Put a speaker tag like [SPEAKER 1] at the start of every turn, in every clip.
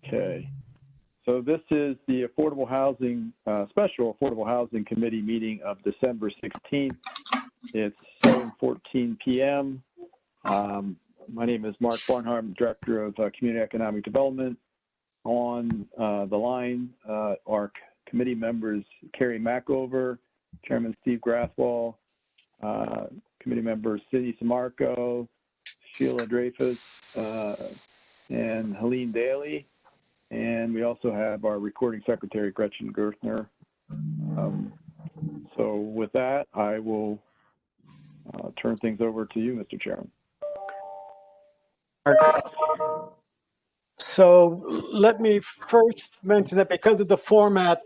[SPEAKER 1] Okay. So this is the Affordable Housing, Special Affordable Housing Committee meeting of December 16th. It's 7:14 p.m. My name is Mark Barnhart, I'm Director of Community Economic Development. On the line are committee members Carrie Mackover, Chairman Steve Grathwall, committee members Cindy Samarco, Sheila Dreyfus, and Helene Daly. And we also have our recording secretary, Gretchen Gerthner. So with that, I will turn things over to you, Mr. Chairman.
[SPEAKER 2] So let me first mention that because of the format,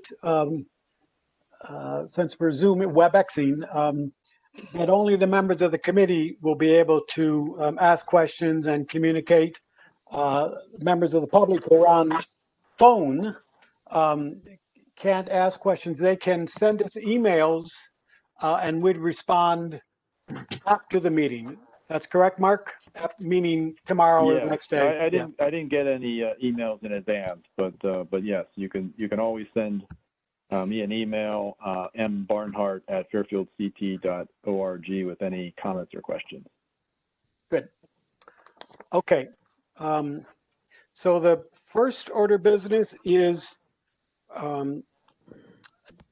[SPEAKER 2] since we're Zoom WebExing, that only the members of the committee will be able to ask questions and communicate. Members of the public who are on phone can't ask questions. They can send us emails and we'd respond after the meeting. That's correct, Mark? Meaning tomorrow or the next day.
[SPEAKER 1] I didn't get any emails in advance, but yes, you can always send me an email, mbarnhart@fairfieldct.org with any comments or questions.
[SPEAKER 2] Good. Okay. So the first order of business is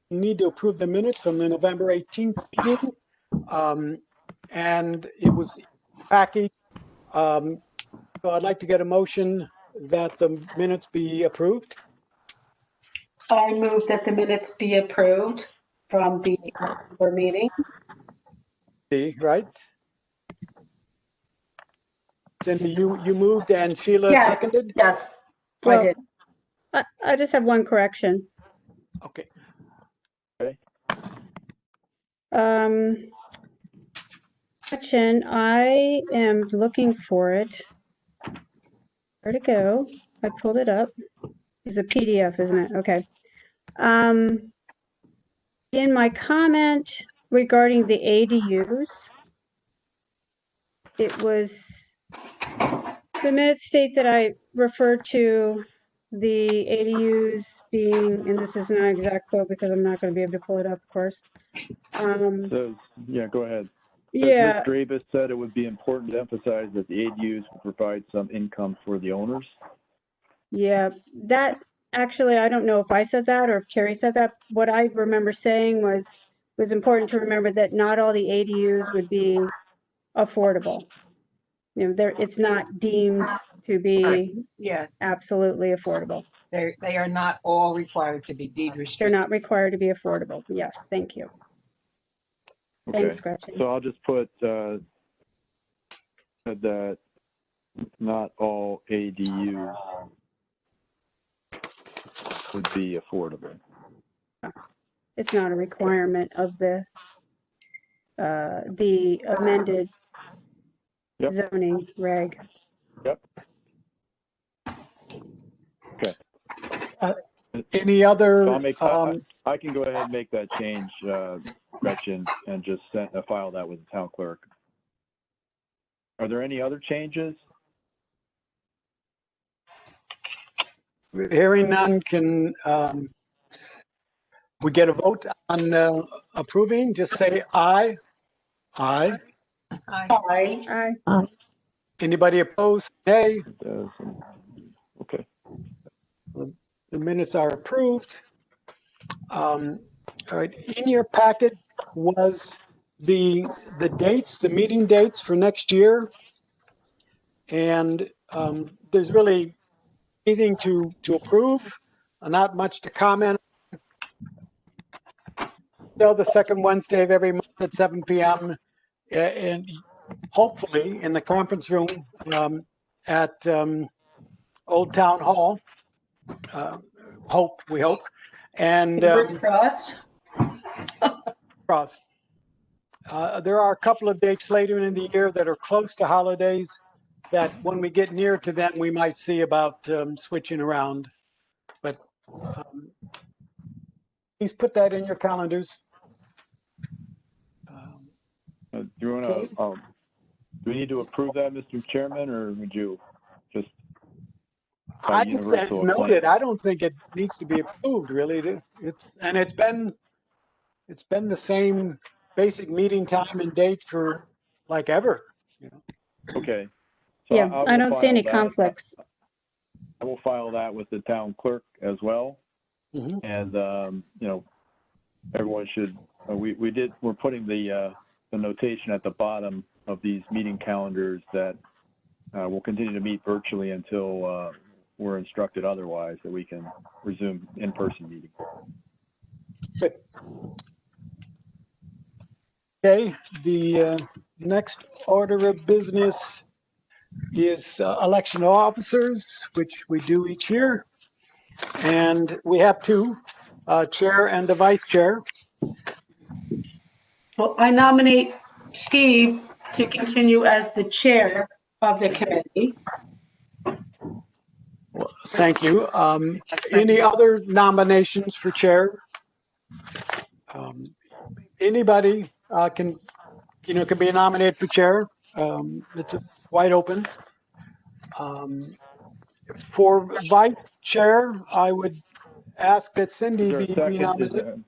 [SPEAKER 2] need to approve the minutes from the November 18th meeting. And it was packaged. So I'd like to get a motion that the minutes be approved.
[SPEAKER 3] I move that the minutes be approved from the October meeting.
[SPEAKER 2] Right? Cindy, you moved and Sheila seconded?
[SPEAKER 3] Yes,
[SPEAKER 4] Well,
[SPEAKER 3] I did.
[SPEAKER 4] I just have one correction.
[SPEAKER 2] Okay.
[SPEAKER 4] Correction, I am looking for it. Where'd it go? I pulled it up. It's a PDF, isn't it? Okay. In my comment regarding the ADUs, it was, the minutes state that I referred to the ADUs being, and this is not an exact quote because I'm not going to be able to pull it up, of course.
[SPEAKER 1] So, yeah, go ahead.
[SPEAKER 4] Yeah.
[SPEAKER 1] Ms. Dravis said it would be important to emphasize that the ADUs will provide some income for the owners. Yeah,
[SPEAKER 4] that actually, I don't know if I said that or if Carrie said that. What I remember saying was important to remember that not all the ADUs would be affordable. You know, it's not deemed to be absolutely affordable.
[SPEAKER 5] They are not all required to be deed restricted.
[SPEAKER 4] They're not required to be affordable. Yes, thank you.
[SPEAKER 1] Okay.
[SPEAKER 4] Thanks, Gretchen.
[SPEAKER 1] So I'll just put that not all ADUs would be affordable.
[SPEAKER 4] It's not a requirement of the amended zoning reg.
[SPEAKER 1] Yep. Okay.
[SPEAKER 2] Any other?
[SPEAKER 1] So I can go ahead and make that change, Gretchen, and just file that with the town clerk. Are there any other changes?
[SPEAKER 2] Hearing none, can we get a vote on approving? Just say aye. Aye.
[SPEAKER 3] Aye.
[SPEAKER 4] Aye.
[SPEAKER 2] Anybody opposed? Nay.
[SPEAKER 1] Okay.
[SPEAKER 2] The minutes are approved. All right. In your packet was the dates, the meeting dates for next year, and there's really anything to approve, not much to comment. Still the second Wednesday of every month at 7 p.m. and hopefully in the conference room at Old Town Hall. We hope. And
[SPEAKER 3] Fingers crossed.
[SPEAKER 2] crossed. There are a couple of dates later in the year that are close to holidays that when we get near to them, we might see about switching around. But please put that in your calendars.
[SPEAKER 1] Do you want to?
[SPEAKER 2] Okay.
[SPEAKER 1] Do we need to approve that, Mr. Chairman, or would you just?
[SPEAKER 2] I just said it's
[SPEAKER 1] universal
[SPEAKER 2] noted.
[SPEAKER 1] acclaim.
[SPEAKER 2] I don't think it needs to be approved, really. It's been the same basic meeting time and date for like ever, you know.
[SPEAKER 1] Okay. So
[SPEAKER 4] Yeah,
[SPEAKER 1] I
[SPEAKER 4] I
[SPEAKER 1] will
[SPEAKER 4] don't see
[SPEAKER 1] file
[SPEAKER 4] any
[SPEAKER 1] that.
[SPEAKER 4] conflicts.
[SPEAKER 1] I will file that with the town clerk as well.
[SPEAKER 2] Mhm.
[SPEAKER 1] And, you know, everyone should, we're putting the notation at the bottom of these meeting calendars that we'll continue to meet virtually until we're instructed otherwise, that we can resume in-person meetings.
[SPEAKER 2] Good. Okay, the next order of business is election of officers, which we do each year. And we have two, chair and a vice chair.
[SPEAKER 3] Well, I nominate Steve to continue as the chair of the committee.
[SPEAKER 2] Thank you. Any other nominations for chair? Anybody can be nominated for chair. It's wide open. For vice chair, I would ask that Cindy
[SPEAKER 1] Is there a
[SPEAKER 2] be
[SPEAKER 1] second?
[SPEAKER 2] nominated.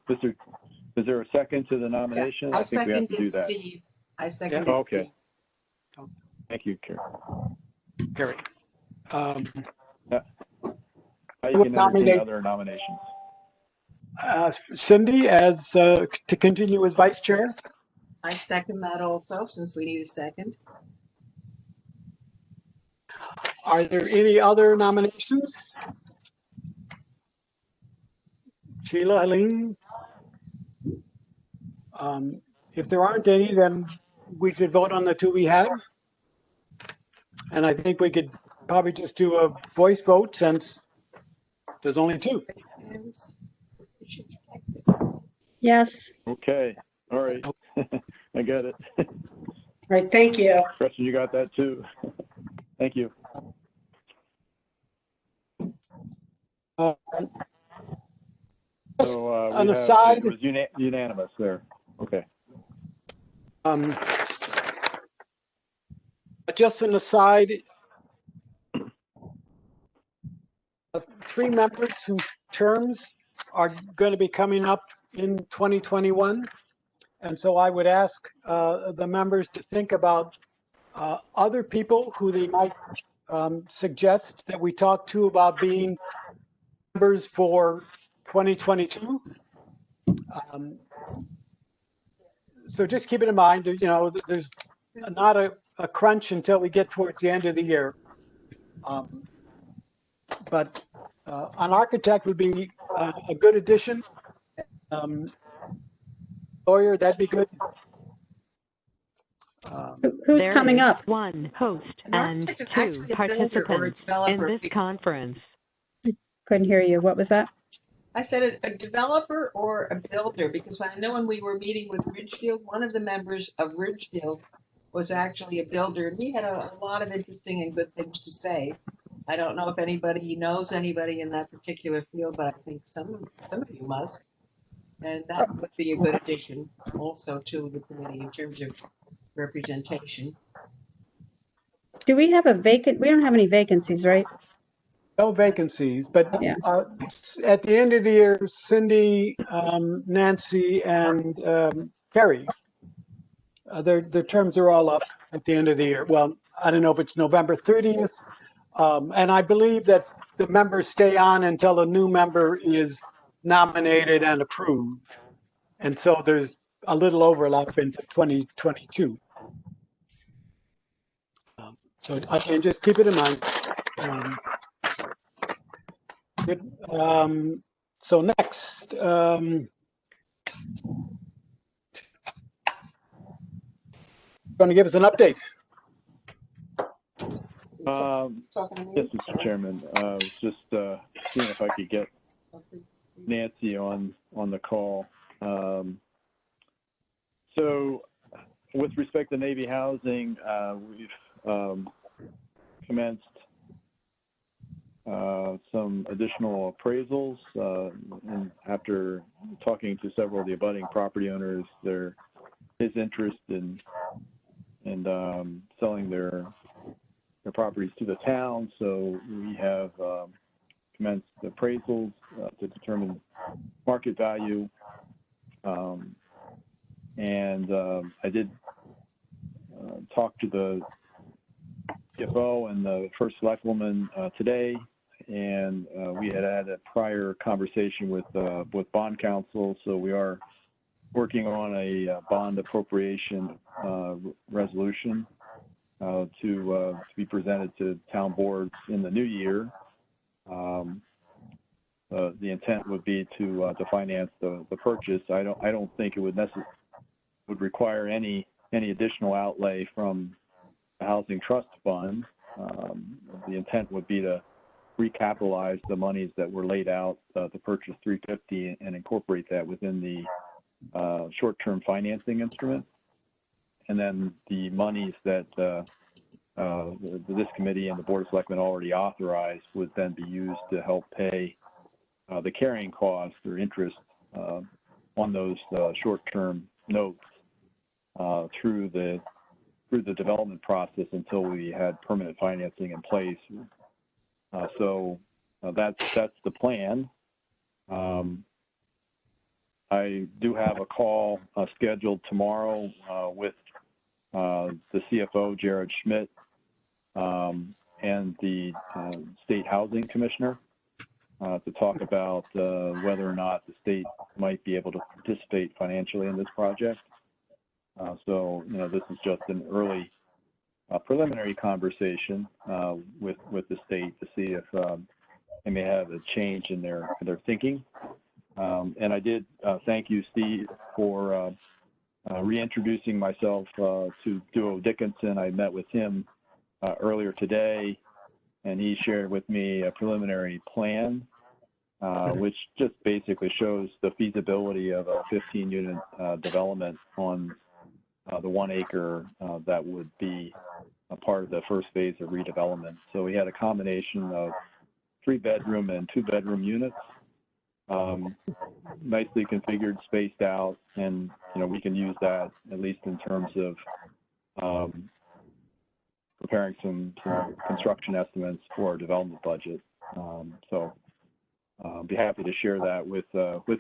[SPEAKER 1] Is there a second to the nomination?
[SPEAKER 5] I
[SPEAKER 1] I think we have to do
[SPEAKER 5] seconded
[SPEAKER 1] that.
[SPEAKER 5] Steve. I seconded
[SPEAKER 1] Oh, okay.
[SPEAKER 5] Steve.
[SPEAKER 1] Thank you, Karen.
[SPEAKER 2] Carrie.
[SPEAKER 1] Now you
[SPEAKER 2] We'll
[SPEAKER 1] can entertain
[SPEAKER 2] nominate-
[SPEAKER 1] other nominations.
[SPEAKER 2] Cindy as to continue as vice chair.
[SPEAKER 5] I second that also, since we need a second.
[SPEAKER 2] Are there any other nominations? Sheila, Helene? If there aren't any, then we should vote on the two we have. And I think we could probably just do a voice vote since there's only two.
[SPEAKER 4] Yes.
[SPEAKER 1] Okay. All right. I got it.
[SPEAKER 3] All right, thank you.
[SPEAKER 1] Gretchen, you got that too. Thank you.
[SPEAKER 2] Uh,
[SPEAKER 1] So
[SPEAKER 2] an aside,
[SPEAKER 1] it was unanimous there. Okay.
[SPEAKER 2] just an aside, three members whose terms are going to be coming up in 2021. And so I would ask the members to think about other people who they might suggest that we talk to about being members for 2022. So just keep it in mind, you know, there's not a crunch until we get towards the end of the year. But an architect would be a good addition. Lawyer, that'd be good.
[SPEAKER 4] Who's
[SPEAKER 6] There
[SPEAKER 4] coming
[SPEAKER 6] is
[SPEAKER 4] up?
[SPEAKER 6] one host
[SPEAKER 5] An
[SPEAKER 6] and
[SPEAKER 5] architect,
[SPEAKER 6] two
[SPEAKER 5] actually a builder or a
[SPEAKER 6] participants in
[SPEAKER 5] developer.
[SPEAKER 6] this conference.
[SPEAKER 4] Couldn't hear you. What was that?
[SPEAKER 5] I said a developer or a builder, because I know when we were meeting with Ridgefield, one of the members of Ridgefield was actually a builder, and he had a lot of interesting and good things to say. I don't know if anybody knows anybody in that particular field, but I think some of you must. And that would be a good addition also to the committee in terms of representation.
[SPEAKER 4] Do we have a vacant? We don't have any vacancies, right?
[SPEAKER 2] No vacancies, but
[SPEAKER 4] Yeah.
[SPEAKER 2] at the end of the year, Cindy, Nancy, and Carrie, their terms are all up at the end of the year. Well, I don't know if it's November 30th. And I believe that the members stay on until a new member is nominated and approved. And so there's a little overlap into 2022. So I can just keep it in mind. Good. So next, going to give us an update.
[SPEAKER 1] Yes, Mr. Chairman. I was just seeing if I could get Nancy on the call. So with respect to Navy housing, we've commenced some additional appraisals, and after talking to several of the abutting property owners, his interest in selling their the properties to the town. So we have commenced appraisals to determine market value. And I did talk to the CFO and the first selectwoman today, and we had a prior conversation with bond counsel. So we are working on a bond appropriation resolution to be presented to town boards in the new year. The intent would be to finance the purchase. I don't think it would require any additional outlay from the Housing Trust Fund. The intent would be to recapitalize the monies that were laid out to purchase 350 and incorporate that within the short-term financing instrument. And then the monies that this committee and the Board of Selectmen already authorized would then be used to help pay the carrying cost or interest on those short-term notes through the development process until we had permanent financing in place. So that's the plan. I do have a call scheduled tomorrow with the CFO, Jared Schmidt, and the State Housing Commissioner to talk about whether or not the state might be able to participate financially in this project. So, this is just an early preliminary conversation with the state to see if they may have a change in their thinking. And I did thank you, Steve, for reintroducing myself to Duo Dickinson. I met with him earlier today, and he shared with me a preliminary plan, which just basically shows the feasibility of a 15-unit development on the 1 acre that would be a part of the first phase of redevelopment. So we had a combination of 3-bedroom and 2-bedroom units, nicely configured, spaced out, and we can use that at least in terms of preparing some construction estimates for our development budget. So I'll be happy to share that with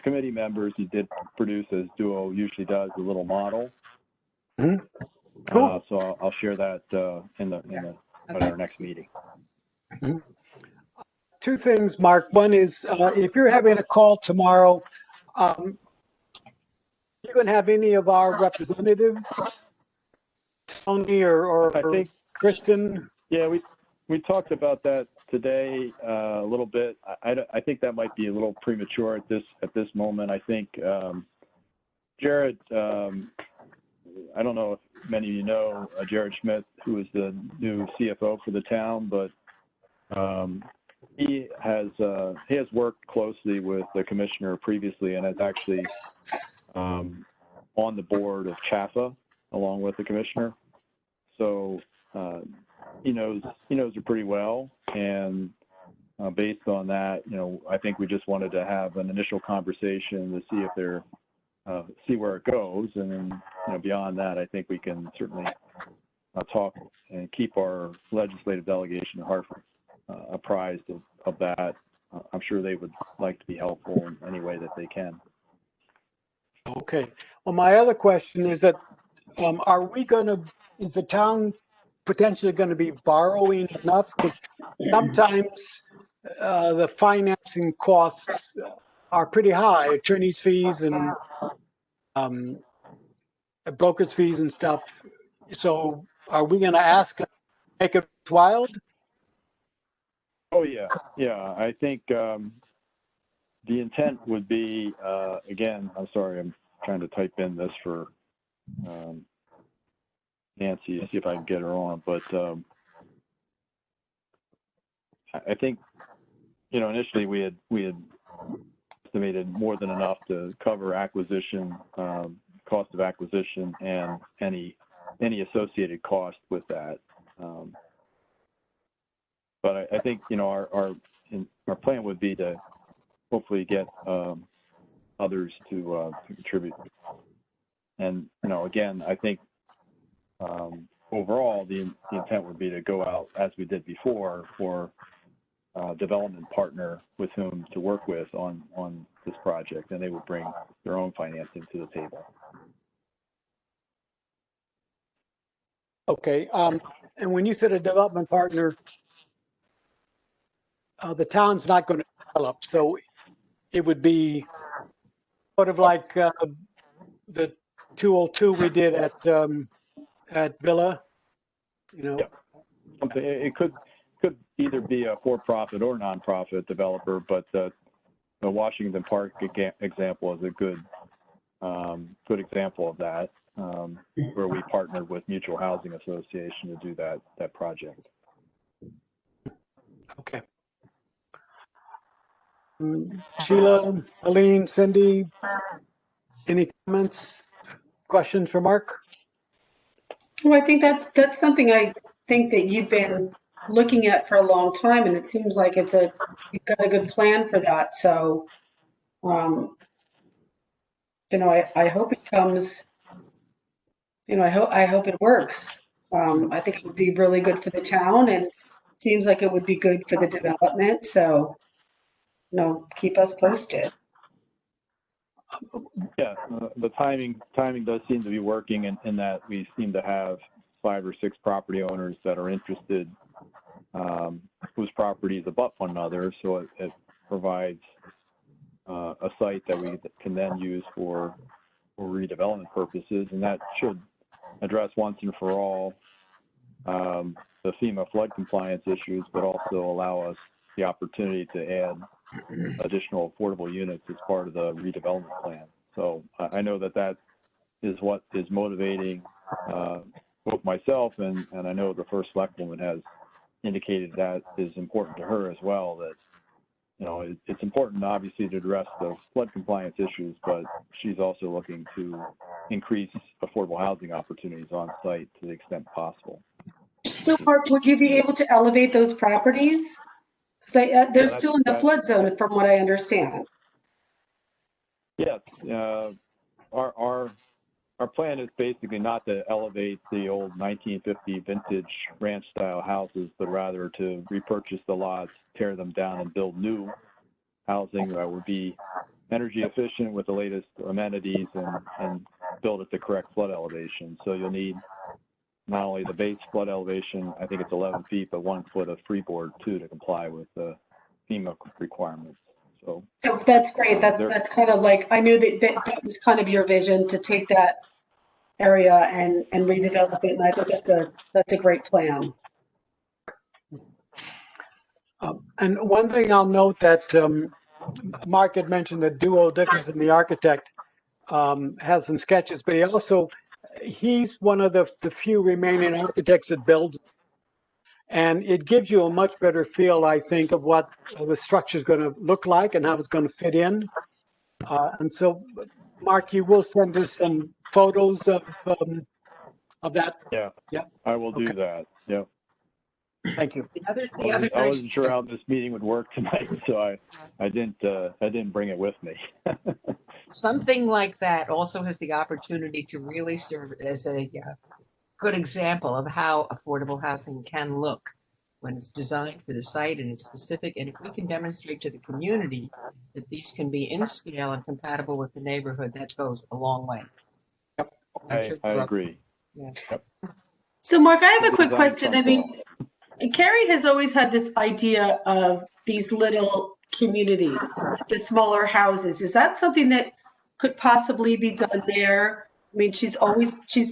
[SPEAKER 1] committee members. He did produce, as Duo usually does, a little model.
[SPEAKER 2] Mm-hmm. Cool.
[SPEAKER 1] So I'll share that at our next meeting.
[SPEAKER 2] Mm-hmm. Two things, Mark. One is if you're having a call tomorrow, you going to have any of our representatives, Tony or
[SPEAKER 1] I think
[SPEAKER 2] Kristen?
[SPEAKER 1] Yeah, we talked about that today a little bit. I think that might be a little premature at this moment. I think Jared. I don't know if many of you know Jared Schmidt, who is the new CFO for the town, but he has worked closely with the commissioner previously, and is actually on the board of CHAFA along with the commissioner. So he knows her pretty well, and based on that, I think we just wanted to have an initial conversation to see if they're see where it goes, and then beyond that, I think we can certainly talk and keep our legislative delegation in Hartford apprised of that. I'm sure they would like to be helpful in any way that they can.
[SPEAKER 2] Okay. Well, my other question is that is the town potentially going to be borrowing enough? Because sometimes the financing costs are pretty high, attorney's fees and broker's fees and stuff. So are we going to ask to make it wild?
[SPEAKER 1] Oh yeah. I think the intent would be, again, I'm sorry, I'm trying to type in this for Nancy to see if I can get her on, but I think initially we had estimated more than enough to cover acquisition, cost of acquisition, and any associated cost with that. But I think our plan would be to hopefully get others to contribute. And again, I think overall, the intent would be to go out as we did before for a development partner with whom to work with on this project, and they would bring their own financing to the table.
[SPEAKER 2] Okay. And when you said a development partner, the town's not going to develop, so it would be sort of like the 202 we did at Villa, you know.
[SPEAKER 1] Yeah. Something, it could either be a for-profit or nonprofit developer, but the Washington Park example is a good example of that, where we partnered with Mutual Housing Association to do that project.
[SPEAKER 2] Okay. Sheila, Aline, Cindy, any comments, questions for Mark?
[SPEAKER 3] Well, I think that's something I think that you've been looking at for a long time, and it seems like you've got a good plan for that. So, I hope it comes. I hope it works. I think it would be really good for the town, and it seems like it would be good for the development. So, keep us posted.
[SPEAKER 1] Yeah, the timing does seem to be working in that we seem to have 5 or 6 property owners that are interested, whose properties abut one another. So it provides a site that we can then use for redevelopment purposes, and that should address once and for all the FEMA flood compliance issues, but also allow us the opportunity to add additional affordable units as part of the redevelopment plan. So I know that is what is motivating both myself and I know the first selectwoman has indicated that is important to her as well, that it's important obviously to address the flood compliance issues, but she's also looking to increase affordable housing opportunities on site to the extent possible.
[SPEAKER 3] So, Mark, would you be able to elevate those properties? Because they're still in the flood zone, from what I understand.
[SPEAKER 1] Yes, our plan is basically not to elevate the old 1950 vintage ranch-style houses, but rather to repurchase the lots, tear them down, and build new housing that would be energy efficient with the latest amenities and build at the correct flood elevation. So you'll need not only the base flood elevation, I think it's 11 feet, but 1 foot of freeboard too to comply with the FEMA requirements. So
[SPEAKER 3] that's great. That's kind of like, I knew that was kind of your vision, to take that area and redevelop it, and I think that's a great plan.
[SPEAKER 2] And one thing I'll note that Mark had mentioned that Duo Dickinson, the architect, has some sketches, but he's one of the few remaining architects that builds, and it gives you a much better feel, I think, of what the structure is going to look like and how it's going to fit in. And so, Mark, you will send us some photos of that.
[SPEAKER 1] Yeah, I will do that. Yeah.
[SPEAKER 2] Thank you.
[SPEAKER 1] I wasn't sure how this meeting would work tonight, so I didn't bring it with me.
[SPEAKER 5] Something like that also has the opportunity to really serve as a good example of how affordable housing can look when it's designed for the site and it's specific. And if we can demonstrate to the community that these can be in scale and compatible with the neighborhood, that goes a long way.
[SPEAKER 2] Yep.
[SPEAKER 1] I agree.
[SPEAKER 5] Yeah.
[SPEAKER 1] Yep.
[SPEAKER 3] So, Mark, I have a quick question. I mean, Carrie has always had this idea of these little communities, the smaller houses. Is that something that could possibly be done there? I mean, she's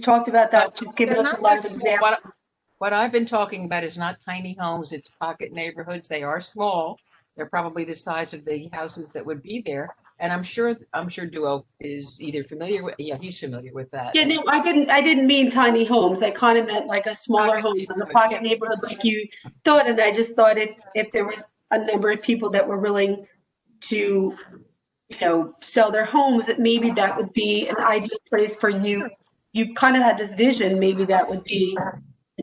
[SPEAKER 3] talked about that. She's given us a lot of examples.
[SPEAKER 5] What I've been talking about is not tiny homes, it's pocket neighborhoods. They are small. They're probably the size of the houses that would be there. And I'm sure Duo is either familiar with, he's familiar with that.
[SPEAKER 3] Yeah, no, I didn't mean tiny homes. I kind of meant like a smaller home in a pocket neighborhood like you thought. And I just thought if there was a number of people that were willing to, sell their homes, that maybe that would be an ideal place for you. You kind of had this vision, maybe that would be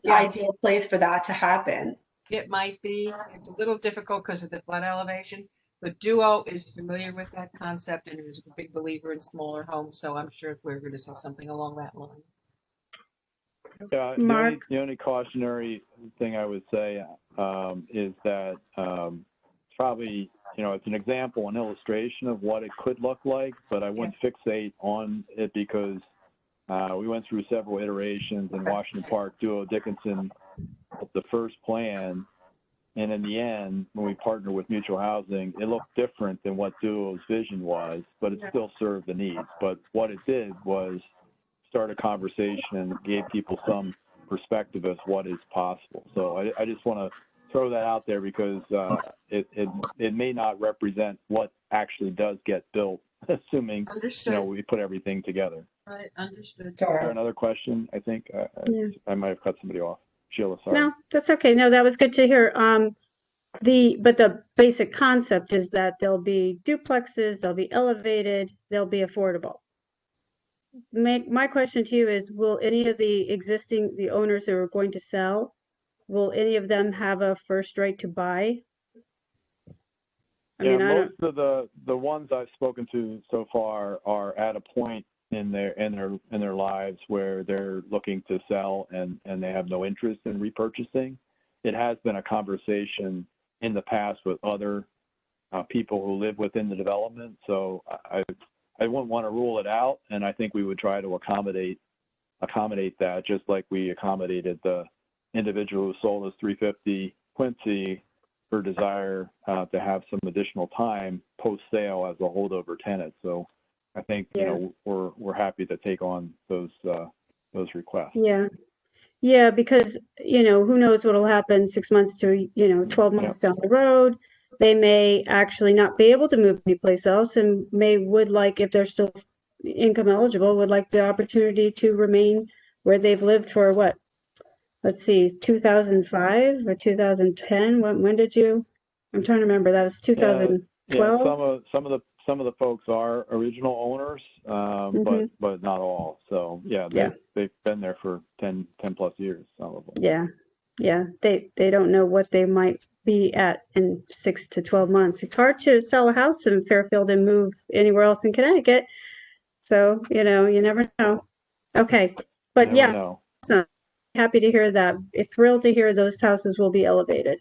[SPEAKER 3] an ideal place for that to happen.
[SPEAKER 5] It might be. It's a little difficult because of the flood elevation, but Duo is familiar with that concept and is a big believer in smaller homes. So I'm sure if we're going to say something along that line.
[SPEAKER 1] Yeah,
[SPEAKER 4] Mark?
[SPEAKER 1] the only cautionary thing I would say is that probably, it's an example, an illustration of what it could look like, but I wouldn't fixate on it because we went through several iterations in Washington Park. Duo Dickinson built the first plan, and in the end, when we partnered with Mutual Housing, it looked different than what Duo's vision was, but it still served the needs. But what it did was start a conversation and gave people some perspective as what is possible. So I just want to throw that out there because it may not represent what actually does get built, assuming we put everything together.
[SPEAKER 5] Right, understood.
[SPEAKER 1] Is there another question? I think I might have cut somebody off. Sheila, sorry.
[SPEAKER 4] No, that's okay. No, that was good to hear. But the basic concept is that there'll be duplexes, they'll be elevated, they'll be affordable. My question to you is, will any of the owners who are going to sell, will any of them have a first right to buy?
[SPEAKER 1] Most of the ones I've spoken to so far are at a point in their lives where they're looking to sell and they have no interest in repurchasing. It has been a conversation in the past with other people who live within the development. So I wouldn't want to rule it out, and I think we would try to accommodate that, just like we accommodated the individual who sold us 350 Quincy for desire to have some additional time post sale as a holdover tenant. So I think we're happy to take on those requests.
[SPEAKER 4] Yeah, because who knows what'll happen 6 months to 12 months down the road. They may actually not be able to move anyplace else and would like, if they're still income eligible, would like the opportunity to remain where they've lived for what? Let's see, 2005 or 2010. When did you? I'm trying to remember. That was 2012.
[SPEAKER 1] Some of the folks are original owners, but not all. So they've been there for 10 plus years. Some of them.
[SPEAKER 4] Yeah. They don't know what they might be at in 6 to 12 months. It's hard to sell a house in Fairfield and move anywhere else in Connecticut. So you never know. Okay, but so happy to hear that. Thrilled to hear those houses will be elevated.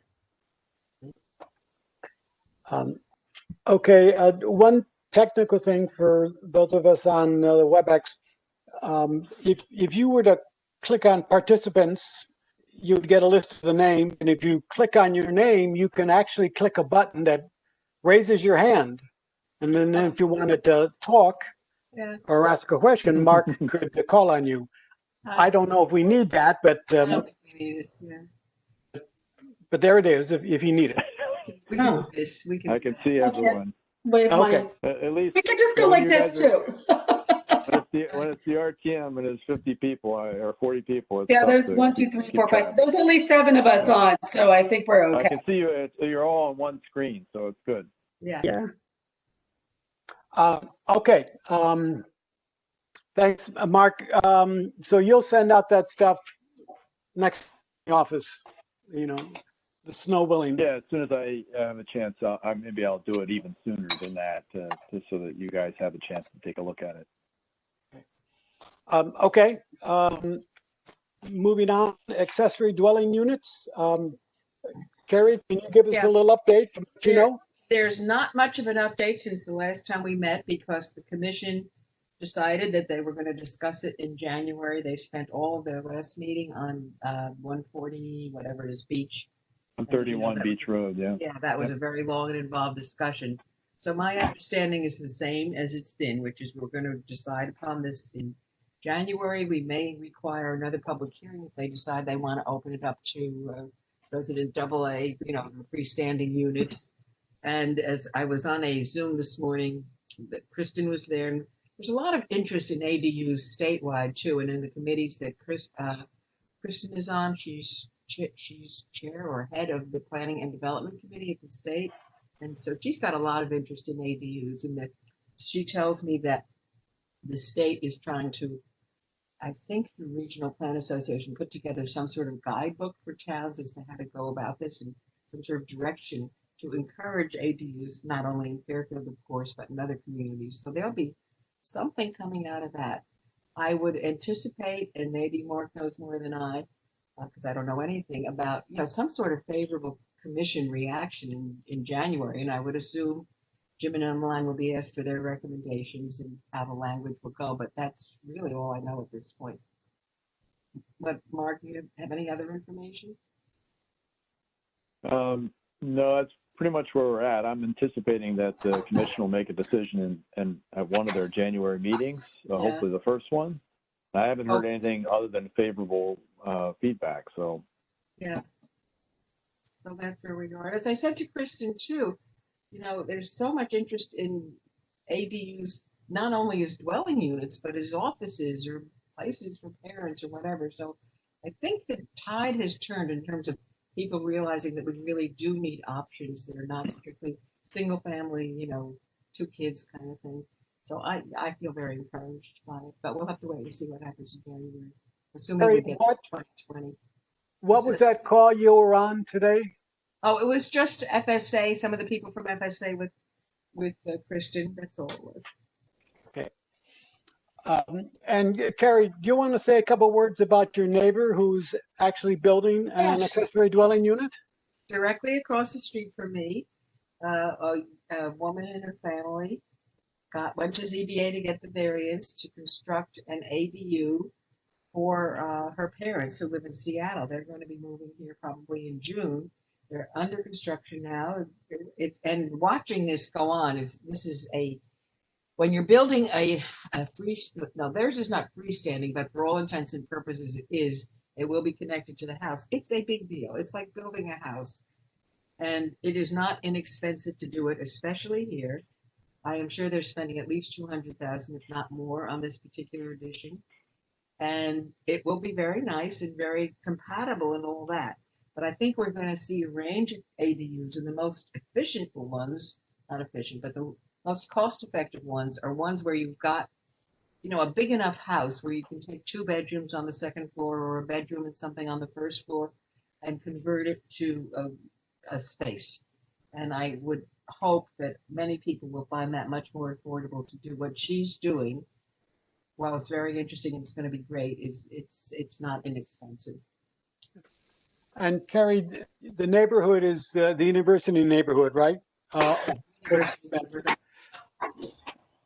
[SPEAKER 2] Okay, one technical thing for those of us on the WebEx. If you were to click on participants, you'd get a list of the names. And if you click on your name, you can actually click a button that raises your hand. And then if you wanted to talk or ask a question, Mark could call on you. I don't know if we need that, but
[SPEAKER 5] I don't think we need it.
[SPEAKER 2] But there it is if you need it.
[SPEAKER 5] We can do this.
[SPEAKER 1] I can see everyone.
[SPEAKER 2] Okay.
[SPEAKER 1] At least
[SPEAKER 3] we could just go like this too.
[SPEAKER 1] When it's the RTM and it's 50 people or 40 people.
[SPEAKER 3] There's 1, 2, 3, 4, 5. There's only 7 of us on, so I think we're okay.
[SPEAKER 1] I can see you. You're all on one screen, so it's good.
[SPEAKER 5] Yeah.
[SPEAKER 2] Okay. Thanks, Mark. So you'll send out that stuff next office, the snowballing.
[SPEAKER 1] Yeah, as soon as I have a chance, maybe I'll do it even sooner than that, just so that you guys have a chance to take a look at it.
[SPEAKER 2] Okay. Moving on, accessory dwelling units. Carrie, can you give us a little update from what you know?
[SPEAKER 5] There's not much of an update since the last time we met because the commission decided that they were going to discuss it in January. They spent all of their last meeting on 140, whatever it is, Beach.
[SPEAKER 1] 131 Beach Road, yeah.
[SPEAKER 5] Yeah, that was a very long and involved discussion. So my understanding is the same as it's been, which is we're going to decide upon this in January. We may require another public hearing if they decide they want to open it up to resident AA, freestanding units. And as I was on a Zoom this morning, Kristen was there. And there's a lot of interest in ADUs statewide too, and in the committees that Kristen is on. She's chair or head of the Planning and Development Committee at the state, and so she's got a lot of interest in ADUs. And that she tells me that the state is trying to, I think through Regional Plan Association, put together some sort of guidebook for towns as to how to go about this and some sort of direction to encourage ADUs, not only in Fairfield, of course, but in other communities. So there'll be something coming out of that. I would anticipate, and maybe Mark knows more than I, because I don't know anything about, some sort of favorable commission reaction in January. And I would assume Jim and Emmeline will be asked for their recommendations and how the language will go. But that's really all I know at this point. But Mark, do you have any other information?
[SPEAKER 1] No, that's pretty much where we're at. I'm anticipating that the commission will make a decision at one of their January meetings, hopefully the first one. I haven't heard anything other than favorable feedback. So
[SPEAKER 5] yeah, so that's where we are. As I said to Kristen too, there's so much interest in ADUs, not only as dwelling units, but as offices or places for parents or whatever. So I think the tide has turned in terms of people realizing that we really do need options that are not strictly single family, 2 kids kind of thing. So I feel very encouraged by it, but we'll have to wait and see what happens in January, assuming we get 2020.
[SPEAKER 2] What was that call you were on today?
[SPEAKER 5] Oh, it was just FSA, some of the people from FSA with Kristen, that's all it was.
[SPEAKER 2] Okay. And Carrie, do you want to say a couple words about your neighbor who's actually building an accessory dwelling unit?
[SPEAKER 5] Directly across the street from me, a woman and her family went to ZBA to get the variance to construct an ADU for her parents who live in Seattle. They're going to be moving here probably in June. They're under construction now. And watching this go on when you're building a theirs is not freestanding, but for all intents and purposes it will be connected to the house. It's a big deal. It's like building a house, and it is not inexpensive to do it, especially here. I am sure they're spending at least $200,000, if not more, on this particular edition. And it will be very nice and very compatible and all that. But I think we're going to see a range of ADUs, and the most efficient ones, not efficient, but the most cost-effective ones are ones where you've got, a big enough house where you can take 2 bedrooms on the second floor or a bedroom and something on the first floor and convert it to a space. And I would hope that many people will find that much more affordable to do what she's doing. While it's very interesting and it's going to be great, it's not inexpensive.
[SPEAKER 2] And Carrie, the neighborhood is the university neighborhood, right?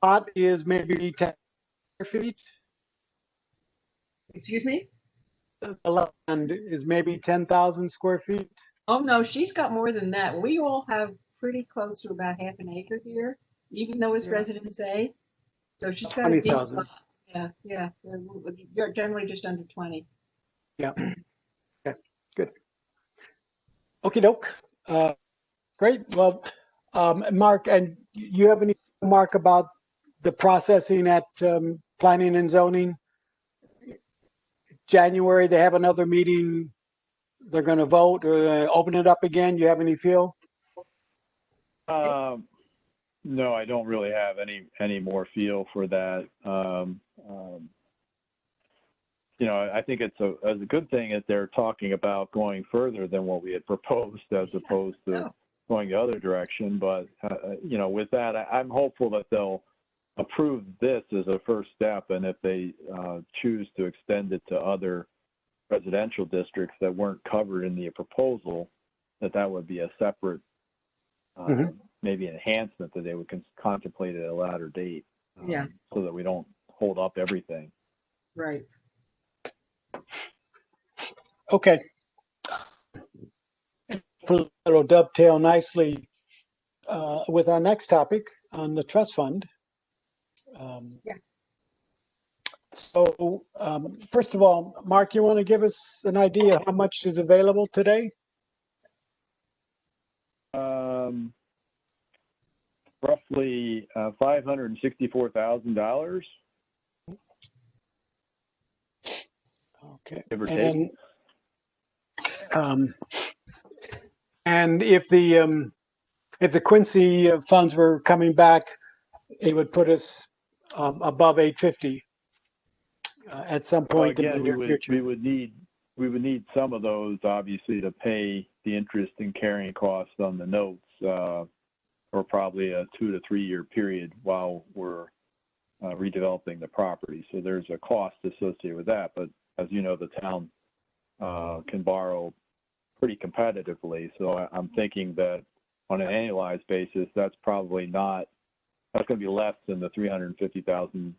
[SPEAKER 2] Lot is maybe 10 square feet.
[SPEAKER 5] Excuse me?
[SPEAKER 2] The land is maybe 10,000 square feet.
[SPEAKER 5] Oh no, she's got more than that. We all have pretty close to about half an acre here, even though it's Residence A. So she's got
[SPEAKER 2] 20,000.
[SPEAKER 5] Yeah. You're generally just under 20.
[SPEAKER 2] Yeah. Okay, good. Okie doke. Great. Well, Mark, and you have any Mark about the processing at planning and zoning? January, they have another meeting. They're going to vote or open it up again. You have any feel?
[SPEAKER 1] No, I don't really have any more feel for that. I think it's a good thing that they're talking about going further than what we had proposed, as opposed to going the other direction. But with that, I'm hopeful that they'll approve this as a first step, and if they choose to extend it to other residential districts that weren't covered in the proposal, that would be a separate maybe enhancement that they would contemplate at a later date, so that we don't hold up everything.
[SPEAKER 5] Right.
[SPEAKER 2] Okay. It'll dovetail nicely with our next topic on the trust fund. So first of all, Mark, you want to give us an idea how much is available today?
[SPEAKER 1] Roughly $564,000.
[SPEAKER 2] Okay.
[SPEAKER 1] Give or take.
[SPEAKER 2] And if the Quincy funds were coming back, it would put us above 850 at some point in the near future.
[SPEAKER 1] We would need some of those, obviously, to pay the interest and carrying costs on the notes, for probably a 2 to 3 year period while we're redeveloping the property. So there's a cost associated with that. But as you know, the town can borrow pretty competitively. So I'm thinking that on an annualized basis, that's probably not, that's going to be less than the $350,000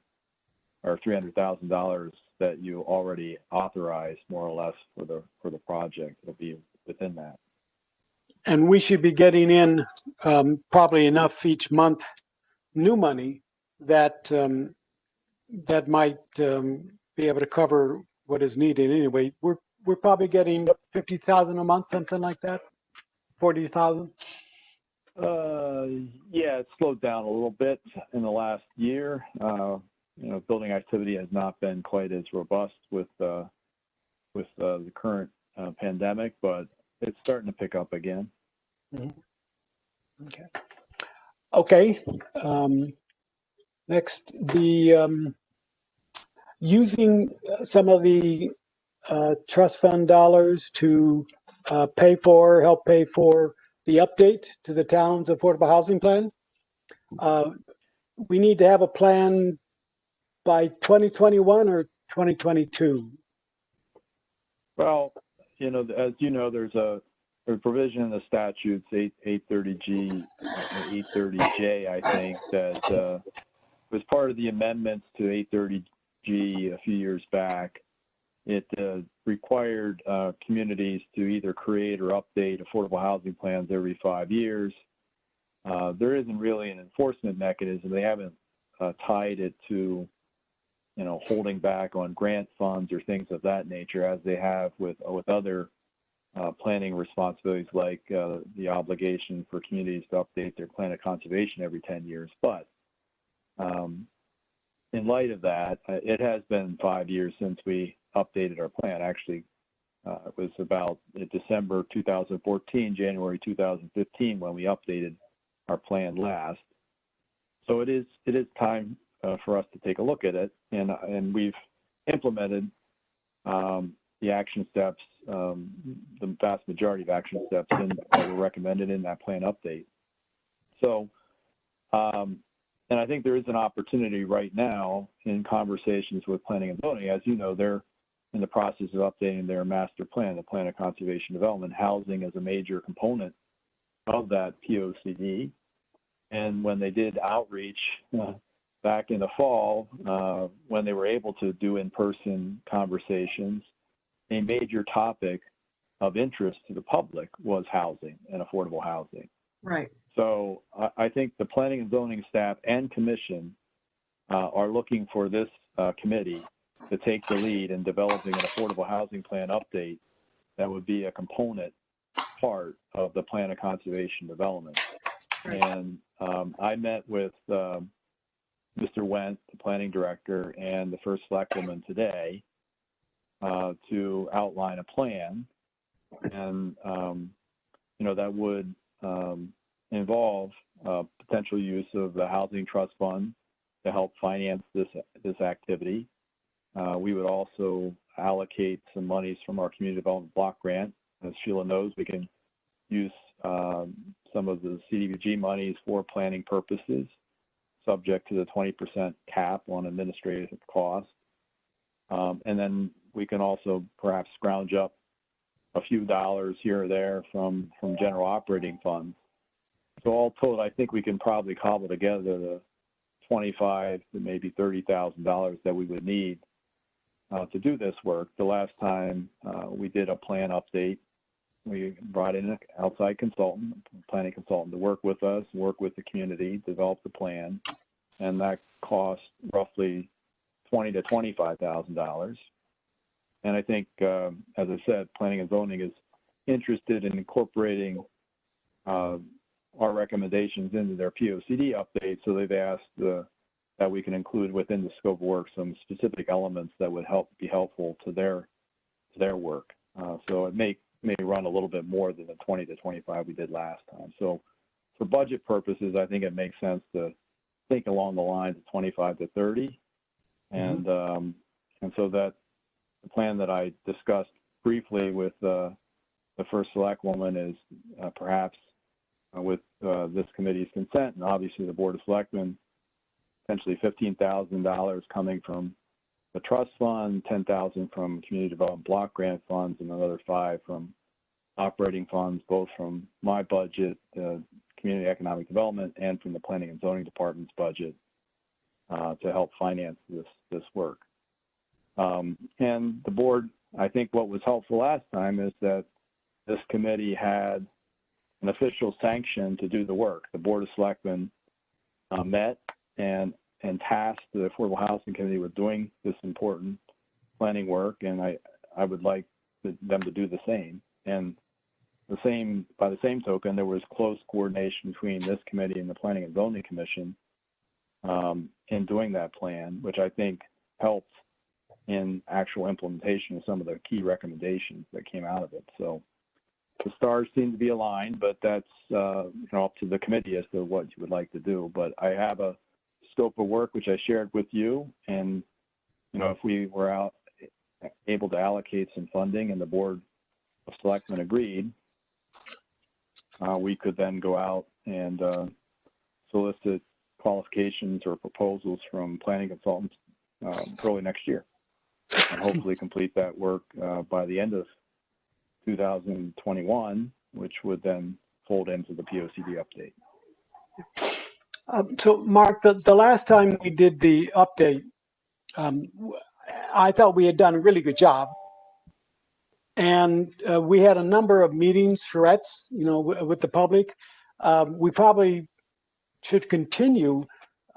[SPEAKER 1] or $300,000 that you already authorized, more or less, for the project. It'll be within that.
[SPEAKER 2] And we should be getting in probably enough each month new money that that might be able to cover what is needed anyway. We're probably getting 50,000 a month, something like that. 40,000.
[SPEAKER 1] Yeah, it slowed down a little bit in the last year. You know, building activity has not been quite as robust with the current pandemic, but it's starting to pick up again.
[SPEAKER 2] Mm-hmm. Okay. Next, the using some of the trust fund dollars to help pay for the update to the town's affordable housing plan. We need to have a plan by 2021 or 2022.
[SPEAKER 1] Well, you know, as you know, there's a provision in the statutes, 830G, 830J, I think, that was part of the amendments to 830G a few years back. It required communities to either create or update affordable housing plans every 5 years. There isn't really an enforcement mechanism. They haven't tied it to, you know, holding back on grant funds or things of that nature, as they have with other planning responsibilities, like the obligation for communities to update their plan of conservation every 10 years. But in light of that, it has been 5 years since we updated our plan. Actually, it was about December 2014, January 2015 when we updated our plan last. So it is time for us to take a look at it, and we've implemented the action steps, the vast majority of action steps that were recommended in that plan update. So, and I think there is an opportunity right now in conversations with planning and zoning. As you know, they're in the process of updating their master plan, the plan of conservation development. Housing is a major component of that POCD. And when they did outreach back in the fall, when they were able to do in-person conversations, a major topic of interest to the public was housing and affordable housing.
[SPEAKER 5] Right.
[SPEAKER 1] So I think the planning and zoning staff and commission are looking for this committee to take the lead in developing an affordable housing plan update that would be a component part of the plan of conservation development. Right. And I met with Mr. Wendt, the planning director, and the first selectwoman today to outline a plan, and you know, that would involve potential use of the housing trust fund to help finance this activity. We would also allocate some monies from our community development block grant. As Sheila knows, we can use some of the CDBG monies for planning purposes, subject to the 20% cap on administrative costs. And then we can also perhaps scrounge up a few dollars here or there from general operating funds. So all told, I think we can probably cobble together the $25,000 to maybe $30,000 that we would need to do this work. The last time we did a plan update, we brought in an outside consultant, a planning consultant, to work with us, work with the community, develop the plan, and that cost roughly $20,000 to $25,000. And I think, as I said, planning and zoning is interested in incorporating our recommendations into their POCD update. So they've asked that we can include within the scope of work some specific elements that would be helpful to their work. So it may run a little bit more than the 20 to 25 we did last time. So for budget purposes, I think it makes sense to think along the lines of 25 to 30, and so that the plan that I discussed briefly with the first selectwoman is perhaps with this committee's consent, and obviously the Board of Selectmen, essentially $15,000 coming from the trust fund, $10,000 from community development block grant funds, and another $5,000 from operating funds, both from my budget, community economic development, and from the planning and zoning department's budget to help finance this work. And the board, I think what was helpful last time is that this committee had an official sanction to do the work. The Board of Selectmen met and tasked the Affordable Housing Committee with doing this important planning work, and I would like them to do the same. And by the same token, there was close coordination between this committee and the Planning and Zoning Commission in doing that plan, which I think helped in actual implementation of some of the key recommendations that came out of it. So the stars seem to be aligned, but that's up to the committee as to what you would like to do. But I have a scope of work which I shared with you, and if we were able to allocate some funding and the Board of Selectmen agreed, we could then go out and solicit qualifications or proposals from planning consultants early next year, and hopefully complete that work by the end of 2021, which would then fold into the POCD update.
[SPEAKER 2] So, Mark, the last time we did the update, I thought we had done a really good job. And we had a number of meetings, charrettes, with the public. We probably should continue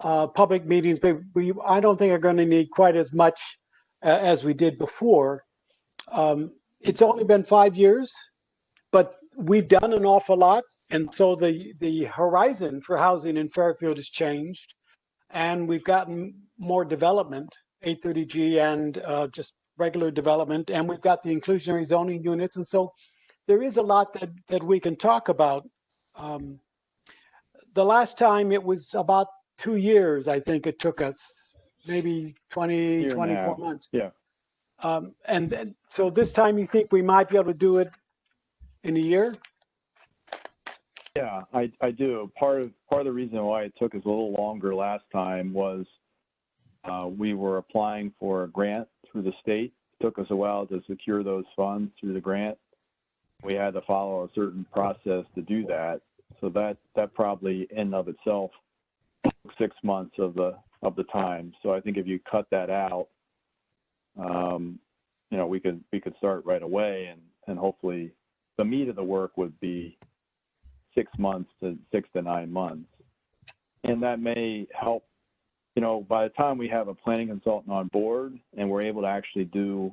[SPEAKER 2] public meetings, but I don't think are going to need quite as much as we did before. It's only been 5 years, but we've done an awful lot. And so the horizon for housing in Fairfield has changed, and we've gotten more development, 830G and just regular development, and we've got the inclusionary zoning units. And so there is a lot that we can talk about. The last time it was about 2 years, I think it took us, maybe 20, 24 months.
[SPEAKER 1] Yeah.
[SPEAKER 2] And then, so this time you think we might be able to do it in a year?
[SPEAKER 1] Yeah, I do. Part of the reason why it took us a little longer last time was we were applying for a grant through the state. It took us a while to secure those funds through the grant. We had to follow a certain process to do that. So that probably in and of itself took 6 months of the time. So I think if you cut that out, we could start right away, and hopefully the meat of the work would be 6 months to 6 to 9 months. And that may help, by the time we have a planning consultant on board and we're able to actually do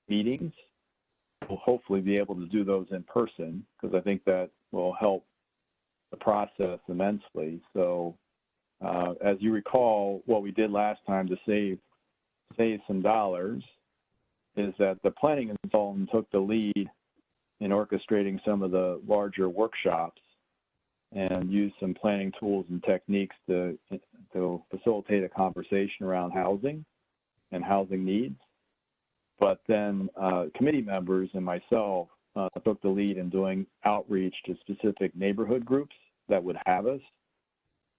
[SPEAKER 1] meetings, we'll hopefully be able to do those in person, because I think that will help the process immensely. So as you recall, what we did last time to save some dollars is that the planning consultant took the lead in orchestrating some of the larger workshops and used some planning tools and techniques to facilitate a conversation around housing and housing needs. But then committee members and myself took the lead in doing outreach to specific neighborhood groups that would have us.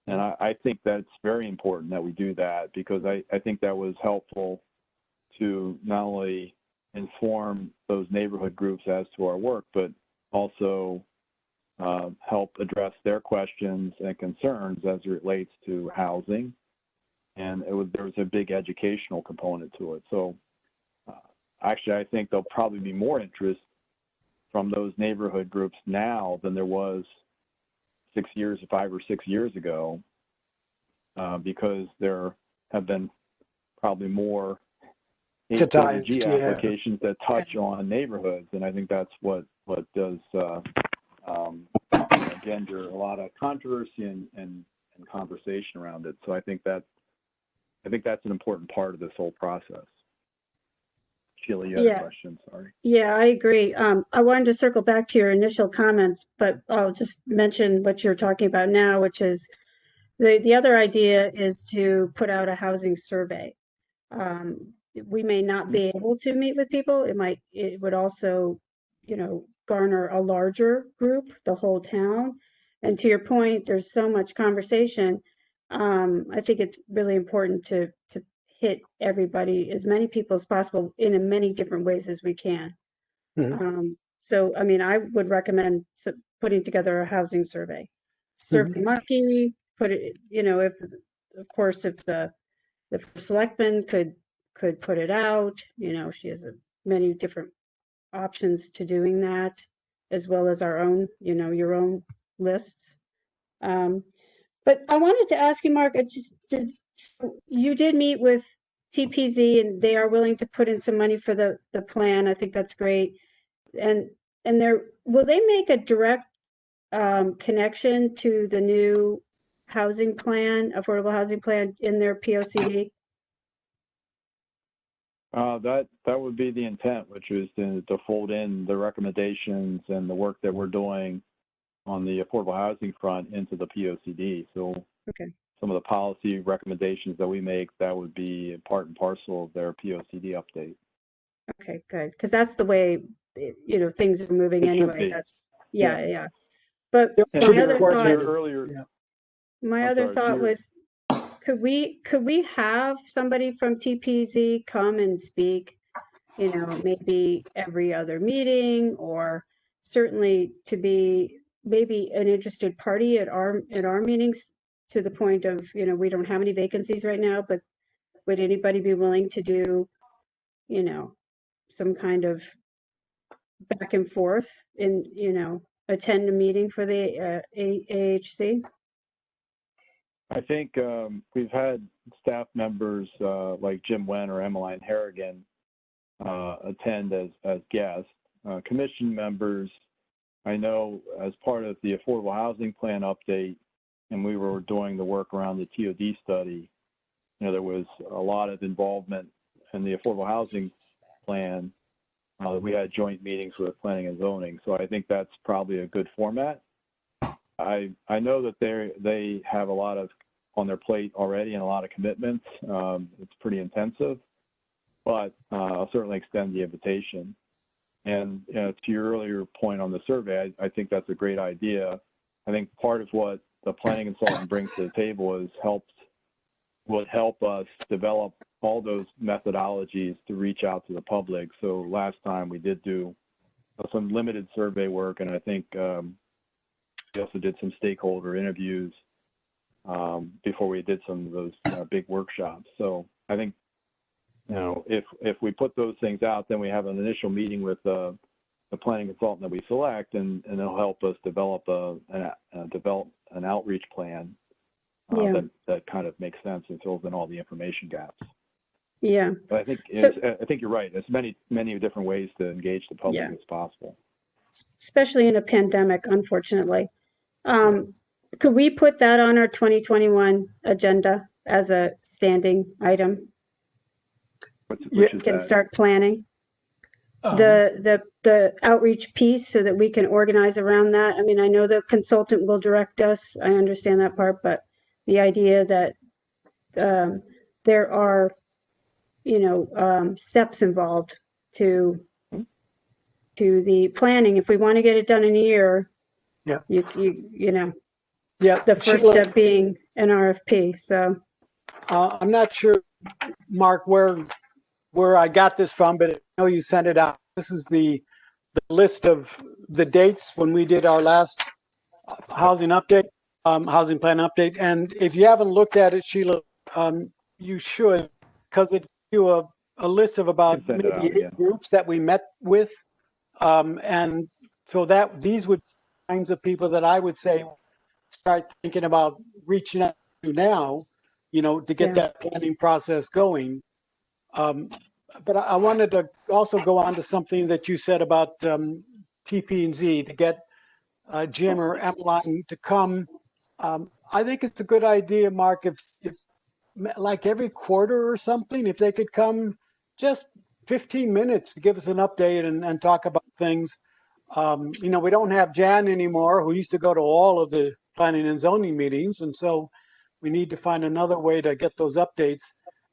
[SPEAKER 1] And I think that's very important that we do that, because I think that was helpful to not only inform those neighborhood groups as to our work, but also help address their questions and concerns as it relates to housing. And there was a big educational component to it. So actually, I think there'll probably be more interest from those neighborhood groups now than there was 5 or 6 years ago, because there have been probably more 830G applications that touch on neighborhoods, and I think that's what does engender a lot of controversy and conversation around it. So I think that's an important part of this whole process. Sheila, you had a question, sorry.
[SPEAKER 4] Yeah, I agree. I wanted to circle back to your initial comments, but I'll just mention what you're talking about now, which is the other idea is to put out a housing survey. We may not be able to meet with people. It would also, garner a larger group, the whole town. And to your point, there's so much conversation. I think it's really important to hit everybody, as many people as possible, in as many different ways as we can. So, I mean, I would recommend putting together a housing survey. Survey Monkey, put it, you know, if, of course, if the selectman could put it out, you know, she has many different options to doing that, as well as our own, you know, your own lists. But I wanted to ask you, Mark, you did meet with TPZ and they are willing to put in some money for the plan. I think that's great. And will they make a direct connection to the new housing plan, affordable housing plan, in their POCD?
[SPEAKER 1] That would be the intent, which is to fold in the recommendations and the work that we're doing on the affordable housing front into the POCD. So
[SPEAKER 4] okay.
[SPEAKER 1] Some of the policy recommendations that we make, that would be part and parcel of their POCD update.
[SPEAKER 4] Okay, good. Because that's the way, you know, things are moving
[SPEAKER 1] It
[SPEAKER 4] anyway. That's, yeah,
[SPEAKER 1] Yeah.
[SPEAKER 4] yeah. But
[SPEAKER 1] And
[SPEAKER 4] my other thought,
[SPEAKER 1] earlier,
[SPEAKER 4] my other thought was, could we have somebody from TPZ come and speak, you know, maybe every other meeting, or certainly to be maybe an interested party at our meetings, to the point of, you know, we don't have any vacancies right now, but would anybody be willing to do, you know, some kind of back and forth and, you know, attend a meeting for the AHC?
[SPEAKER 1] I think we've had staff members like Jim Wen or Emmeline Harrigan attend as guests. Commission members, I know as part of the affordable housing plan update, and we were doing the work around the TOD study, you know, there was a lot of involvement in the affordable housing plan. We had joint meetings with planning and zoning, so I think that's probably a good format. I know that they have a lot of on their plate already and a lot of commitments. It's pretty intensive, but I'll certainly extend the invitation. And you know, to your earlier point on the survey, I think that's a great idea. I think part of what the planning consultant brings to the table is would help us develop all those methodologies to reach out to the public. So last time we did do some limited survey work, and I think we also did some stakeholder interviews before we did some of those big workshops. So I think, you know, if we put those things out, then we have an initial meeting with the planning consultant that we select, and it'll help us develop an outreach plan that kind of makes sense and fills in all the information gaps.
[SPEAKER 4] Yeah.
[SPEAKER 1] But I think you're right. There's many different ways to engage the public as possible.
[SPEAKER 4] Especially in a pandemic, unfortunately. Could we put that on our 2021 agenda as a standing item?
[SPEAKER 1] Which
[SPEAKER 4] we can start planning the outreach piece so that we can organize around that. I mean, I know the consultant will direct us. I understand that part, but the idea that there are, you know, steps involved to the planning. If we want to get it done in a year, you know, the first step being an RFP. So
[SPEAKER 2] I'm not sure, Mark, where I got this from, but I know you sent it out. This is the list of the dates when we did our last housing update, housing plan update. And if you haven't looked at it, Sheila, you should, because it gives you a list of about maybe 8 groups that we met with. And so these would be the kinds of people that I would say start thinking about reaching out to now, you know, to get that planning process going. But I wanted to also go on to something that you said about TP&Z, to get Jim or Emmeline to come. I think it's a good idea, Mark, if like every quarter or something, if they could come just 15 minutes to give us an update and talk about things. You know, we don't have Jan anymore, who used to go to all of the planning and zoning meetings. And so we need to find another way to get those updates.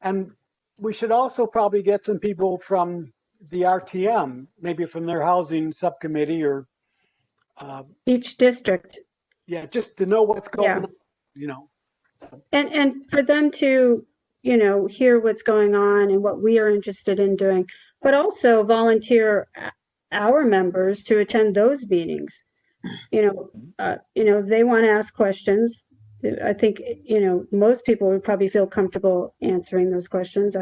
[SPEAKER 2] And we should also probably get some people from the RTM, maybe from their housing subcommittee or
[SPEAKER 4] each district.
[SPEAKER 2] Yeah, just to know what's going on, you know.
[SPEAKER 4] And for them to, you know, hear what's going on and what we are interested in doing, but also volunteer our members to attend those meetings. You know, if they want to ask questions, I think, you know, most people would probably feel comfortable answering those questions.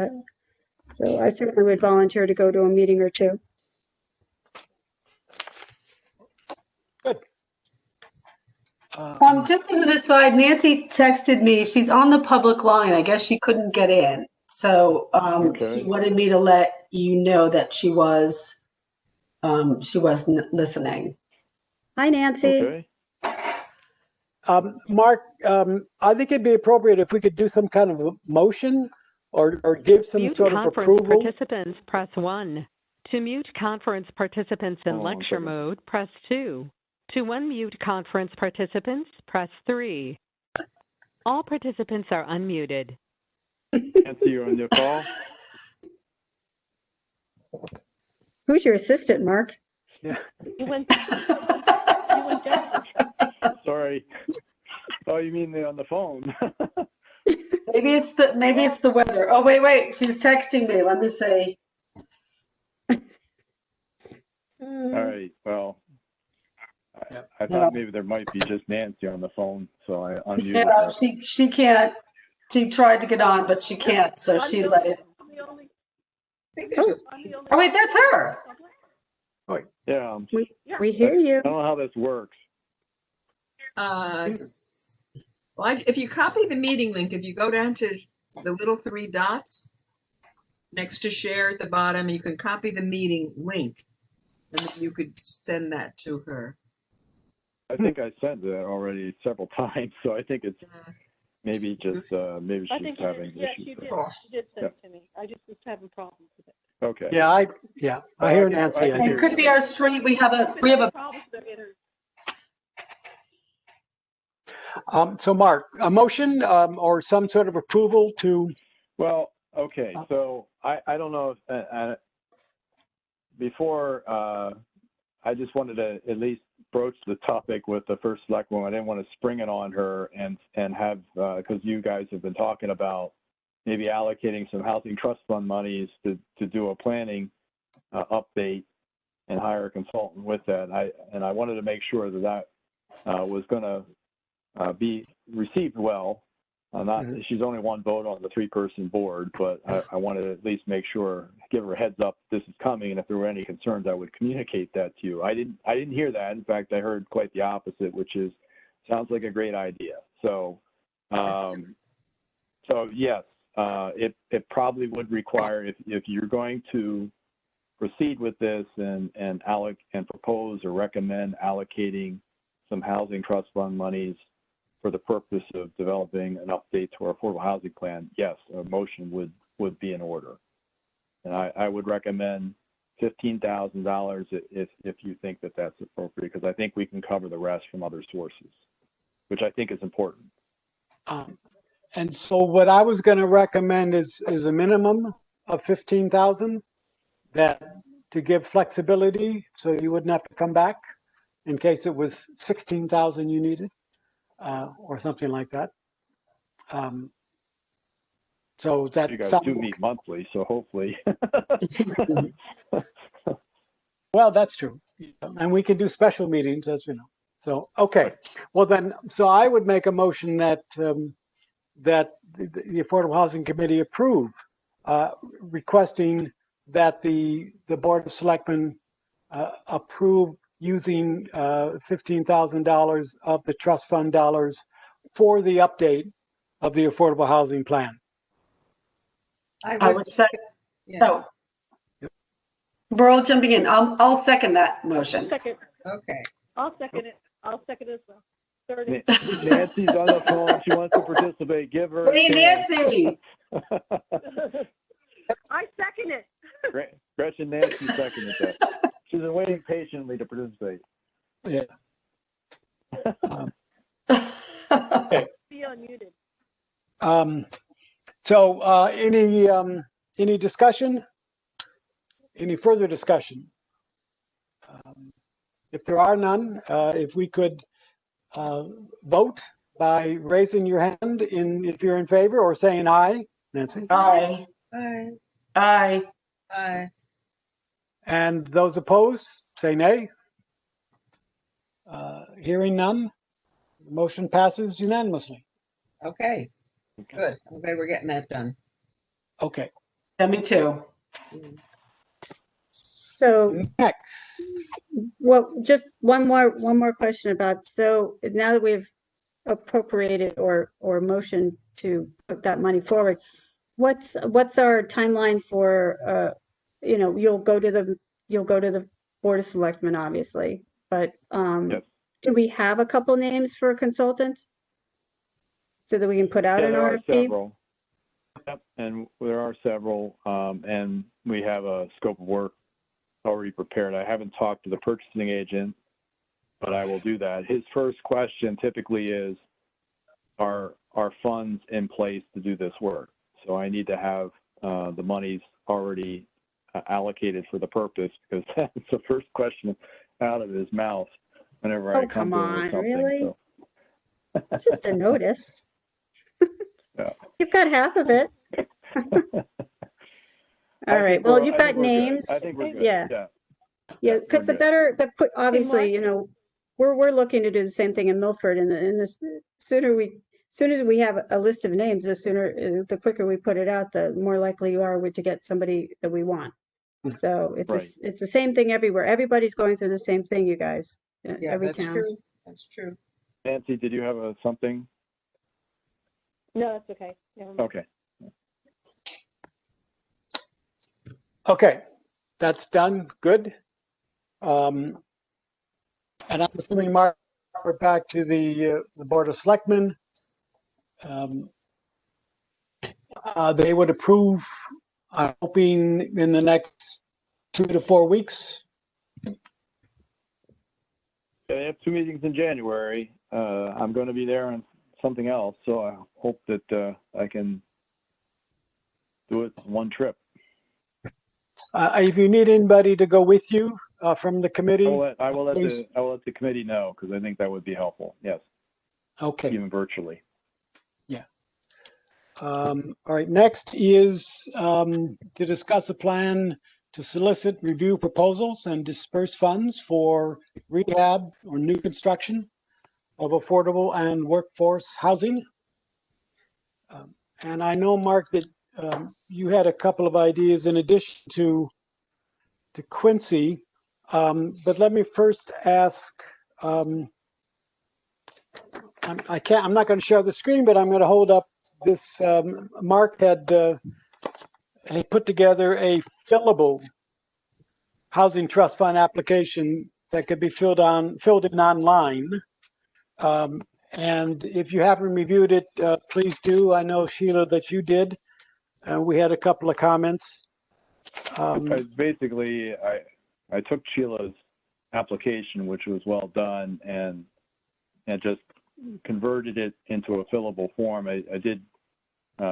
[SPEAKER 4] So I certainly would volunteer to go to a meeting or two.
[SPEAKER 2] Good.
[SPEAKER 3] Just as an aside, Nancy texted me. She's on the public line. I guess she couldn't get in, so
[SPEAKER 1] Okay.
[SPEAKER 3] she wanted me to let you know that she was listening.
[SPEAKER 4] Hi, Nancy.
[SPEAKER 1] Okay.
[SPEAKER 2] Mark, I think it'd be appropriate if we could do some kind of a motion or give some
[SPEAKER 6] Mute
[SPEAKER 2] sort of
[SPEAKER 6] conference
[SPEAKER 2] approval.
[SPEAKER 6] participants, press 1. To mute conference participants in
[SPEAKER 1] Hold on one
[SPEAKER 6] lecture
[SPEAKER 1] second.
[SPEAKER 6] mode, press 2. To unmute conference participants, press 3. All participants are unmuted.
[SPEAKER 1] Nancy, you're on your call.
[SPEAKER 4] Who's your assistant, Mark?
[SPEAKER 2] Yeah.
[SPEAKER 6] You went down.
[SPEAKER 1] Sorry. Oh, you mean on the phone?
[SPEAKER 3] Maybe it's the weather. Oh, wait. She's texting me. Let me see.
[SPEAKER 1] All right. Well,
[SPEAKER 2] Yep.
[SPEAKER 1] I thought maybe there might be just Nancy on the phone, so I unmuted
[SPEAKER 3] Yeah,
[SPEAKER 1] her.
[SPEAKER 3] she can't. She tried to get on, but she can't. So she let it. Oh wait, that's her.
[SPEAKER 1] Yeah.
[SPEAKER 4] We hear you.
[SPEAKER 1] I don't know how this works.
[SPEAKER 5] Well, if you copy the meeting link, if you go down to the little 3 dots next to share at the bottom, you can copy the meeting link, and then you could send that to her.
[SPEAKER 1] I think I sent that already several times, so I think it's maybe just maybe she's having issues.
[SPEAKER 6] Yes, you did.
[SPEAKER 5] Oh.
[SPEAKER 6] You did send it to me. I just was having problems with it.
[SPEAKER 1] Okay.
[SPEAKER 2] Yeah, I hear Nancy.
[SPEAKER 1] I
[SPEAKER 3] It
[SPEAKER 1] hear
[SPEAKER 3] could
[SPEAKER 1] you.
[SPEAKER 3] be our stream. We have a
[SPEAKER 6] Problems with it.
[SPEAKER 2] So Mark, a motion or some sort of approval to,
[SPEAKER 1] Well, okay. So I don't know if before I just wanted to at least broach the topic with the first selectwoman. I didn't want to spring it on her and have because you guys have been talking about maybe allocating some housing trust fund monies to do a planning update and hire a consultant with that. I wanted to make sure that was going to be received well. She's only one vote on the 3-person board, but I wanted to at least make sure, give her a heads up this is coming, and if there were any concerns, I would communicate that to you. I didn't hear that. In fact, I heard quite the opposite, which is sounds like a great idea. So, yes, it probably would require if you're going to proceed with this and propose or recommend allocating some housing trust fund monies for the purpose of developing an update to our affordable housing plan, yes, a motion would be in order. And I would recommend $15,000 if you think that that's appropriate, because I think we can cover the rest from other sources, which I think is important.
[SPEAKER 2] and so what I was going to recommend is a minimum of 15,000 to give flexibility, so you wouldn't have to come back in case it was 16,000 you needed. Or something like that. So that
[SPEAKER 1] You guys
[SPEAKER 2] sounds
[SPEAKER 1] do meet monthly, so hopefully.
[SPEAKER 2] well, that's true, and we can do special meetings, as we know. So okay, well then, so I would make a motion that that the Affordable Housing Committee approve, requesting that the Board of Selectmen approve using $15,000 of the trust fund dollars for the update of the affordable housing plan.
[SPEAKER 3] I would second.
[SPEAKER 5] Yeah.
[SPEAKER 3] Oh, we're all jumping in. I'll second that motion.
[SPEAKER 6] Second.
[SPEAKER 5] Okay.
[SPEAKER 6] I'll second it. I'll second it as well. Third.
[SPEAKER 1] Nancy's on the phone. She wants to participate. Give her a
[SPEAKER 3] Hey,
[SPEAKER 1] chance.
[SPEAKER 3] Nancy.
[SPEAKER 6] I second it.
[SPEAKER 1] Gretchen, Nancy seconded that. She's been waiting patiently to participate.
[SPEAKER 2] Yeah.
[SPEAKER 6] Okay. Be unmuted.
[SPEAKER 2] So any discussion? Any further discussion? If there are none, if we could vote by raising your hand if you're in favor, or saying aye. Nancy?
[SPEAKER 3] Aye.
[SPEAKER 5] Aye.
[SPEAKER 3] Aye.
[SPEAKER 5] Aye.
[SPEAKER 2] And those opposed, say nay. Hearing none, the motion passes unanimously.
[SPEAKER 5] Okay,
[SPEAKER 1] Okay.
[SPEAKER 5] good. I'm glad we're getting that done.
[SPEAKER 2] Okay,
[SPEAKER 3] Yeah, me too.
[SPEAKER 4] So,
[SPEAKER 2] next.
[SPEAKER 4] well, just one more question about, so now that we've appropriated or motioned to put that money forward, what's our timeline for, you'll go to the Board of Selectmen, obviously, but
[SPEAKER 1] Yes.
[SPEAKER 4] do we have a couple names for a consultant? So that we can put out
[SPEAKER 1] Yeah,
[SPEAKER 4] an
[SPEAKER 1] there are
[SPEAKER 4] RFP?
[SPEAKER 1] several. Yep, and there are several, and we have a scope of work already prepared. I haven't talked to the purchasing agent, but I will do that. His first question typically is, are funds in place to do this work? So I need to have the monies already allocated for the purpose, because that's the first question out of his mouth whenever I come
[SPEAKER 4] come
[SPEAKER 1] to him
[SPEAKER 4] on,
[SPEAKER 1] with something.
[SPEAKER 4] really?
[SPEAKER 1] So.
[SPEAKER 4] It's just a notice.
[SPEAKER 1] Yeah.
[SPEAKER 4] You've got half of it. All right, well, you've got names.
[SPEAKER 1] I think we're good.
[SPEAKER 4] Yeah. Yeah, because
[SPEAKER 1] we're good.
[SPEAKER 4] obviously, we're looking to do the same thing in Milford, and the sooner as we have a list of names, the quicker we put it out, the more likely you are to get somebody that we want. So it's the same thing everywhere. Everybody's going through the same thing, you guys.
[SPEAKER 5] Yeah,
[SPEAKER 4] every
[SPEAKER 5] that's
[SPEAKER 4] town.
[SPEAKER 5] true. That's true.
[SPEAKER 1] Nancy, did you have something?
[SPEAKER 6] No, that's okay. Never mind.
[SPEAKER 1] Okay.
[SPEAKER 2] Okay, that's done. Good. And I'm assuming, Mark, we're back to the Board of Selectmen. They would approve, I'm hoping, in the next 2 to 4 weeks.
[SPEAKER 1] They have 2 meetings in January. I'm going to be there on something else, so I hope that I can do it one trip.
[SPEAKER 2] If you need anybody to go with you from the committee,
[SPEAKER 1] I will let
[SPEAKER 2] please.
[SPEAKER 1] the committee know, because I think that would be helpful. Yes,
[SPEAKER 2] Okay.
[SPEAKER 1] even virtually.
[SPEAKER 2] Yeah. All right. Next is to discuss a plan to solicit, review proposals, and disperse funds for rehab or new construction of affordable and workforce housing. And I know, Mark, that you had a couple of ideas in addition to Quincy, but let me first ask. I'm not going to share the screen, but I'm going to hold up this. Mark had put together a fillable housing trust fund application that could be filled in online. And if you haven't reviewed it, please do. I know, Sheila, that you did. We had a couple of comments.
[SPEAKER 1] Basically, I took Sheila's application, which was well done, and just converted it into a fillable form. I did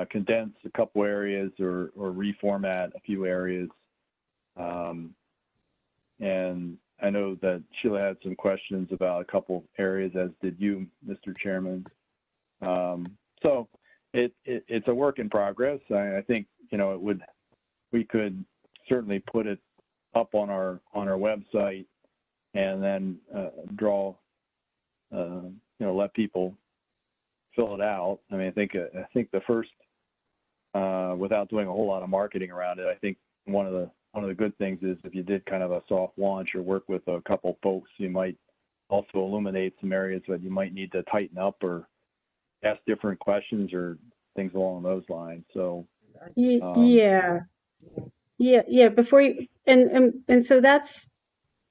[SPEAKER 1] condense a couple areas or reformat a few areas. And I know that Sheila had some questions about a couple areas, as did you, Mr. Chairman. So it's a work in progress. I think, we could certainly put it up on our website, and then let people fill it out. I mean, I think the first, without doing a whole lot of marketing around it, I think one of the good things is if you did kind of a soft launch or work with a couple folks, you might also illuminate some areas that you might need to tighten up or ask different questions or things along those lines. So
[SPEAKER 4] yeah. Before you and so that's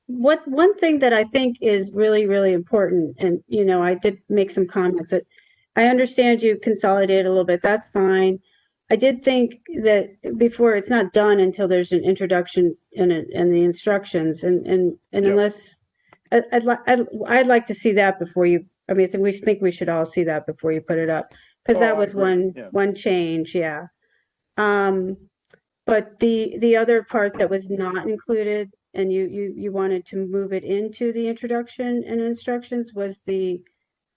[SPEAKER 4] one thing that I think is really, really important. And I did make some comments that I understand you consolidated a little bit. That's fine. I did think that before, it's not done until there's an introduction and the instructions, and
[SPEAKER 1] Yep.
[SPEAKER 4] Unless I'd like to see that before you. I mean, we think we should all see that before you put it up, because that was one change, yeah. But the other part that was not included, and you wanted to move it into the introduction and instructions, was the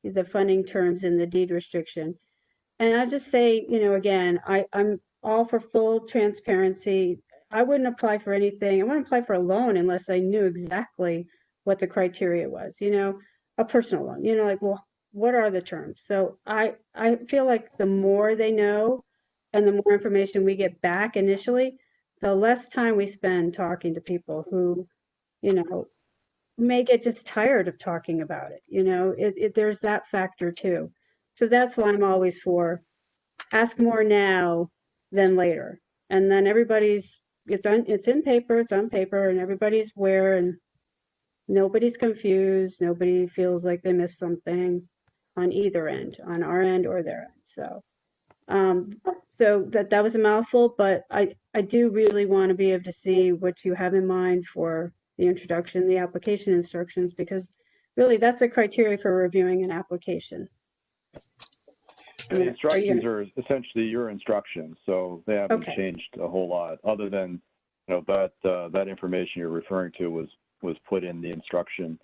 [SPEAKER 4] the funding terms in the deed restriction. And I just say, again, I'm all for full transparency. I wouldn't apply for anything. I wouldn't apply for a loan unless I knew exactly what the criteria was, a personal loan, like, well, what are the terms? So I feel like the more they know and the more information we get back initially, the less time we spend talking to people who, may get just tired of talking about it. There's that factor too. So that's why I'm always for ask more now than later. And then it's in paper, it's on paper, and everybody's aware, and nobody's confused. Nobody feels like they missed something on either end, on our end or their end. So that was a mouthful, but I do really want to be able to see what you have in mind for the introduction, the application instructions, because really that's the criteria for reviewing an application.
[SPEAKER 1] The instructions are essentially your instructions, so they haven't changed a whole lot, other than that information you're referring to was put in the instruction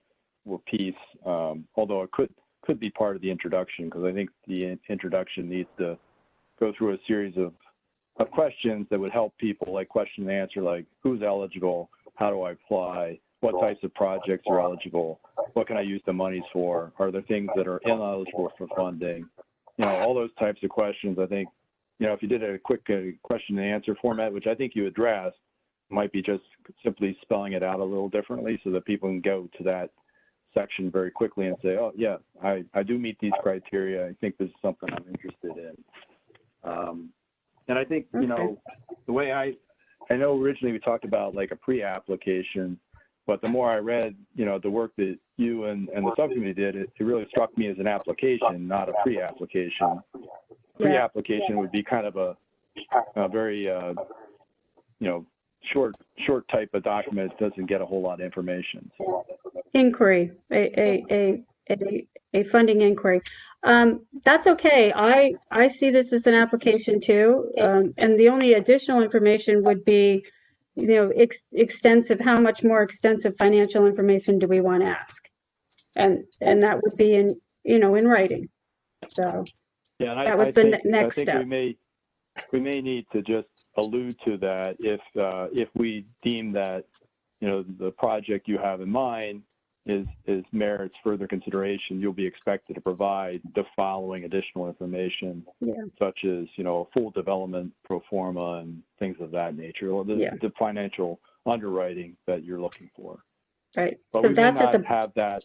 [SPEAKER 1] piece. Although it could be part of the introduction, because I think the introduction needs to go through a series of questions that would help people, like question and answer, like who's eligible, how do I apply, what types of projects are eligible, what can I use the monies for, are there things that are ineligible for funding, all those types of questions. I think, if you did a quick question and answer format, which I think you addressed, might be just simply spelling it out a little differently so that people can go to that section very quickly and say, oh yeah, I do meet these criteria. I think this is something I'm interested in. And I think, the way I know originally we talked about like a pre-application, but the more I read, the work that you and the subcommittee did, it really struck me as an application, not a pre-application. Pre-application would be kind of a very, short type of document that doesn't get a whole lot of information.
[SPEAKER 4] Inquiry, a funding inquiry. That's okay. I see this as an application too. And the only additional information would be, extensive, how much more extensive financial information do we want to ask? And that would be in writing. So
[SPEAKER 1] yeah, and
[SPEAKER 4] that was the next
[SPEAKER 1] step. We may need to just allude to that if we deem that, the project you have in mind is merits further consideration, you'll be expected to provide the following additional information, such as, a full development pro forma and things of that nature, or the financial underwriting that you're looking for.
[SPEAKER 4] Right.
[SPEAKER 1] But
[SPEAKER 4] so
[SPEAKER 1] we
[SPEAKER 4] that's
[SPEAKER 1] may not have that,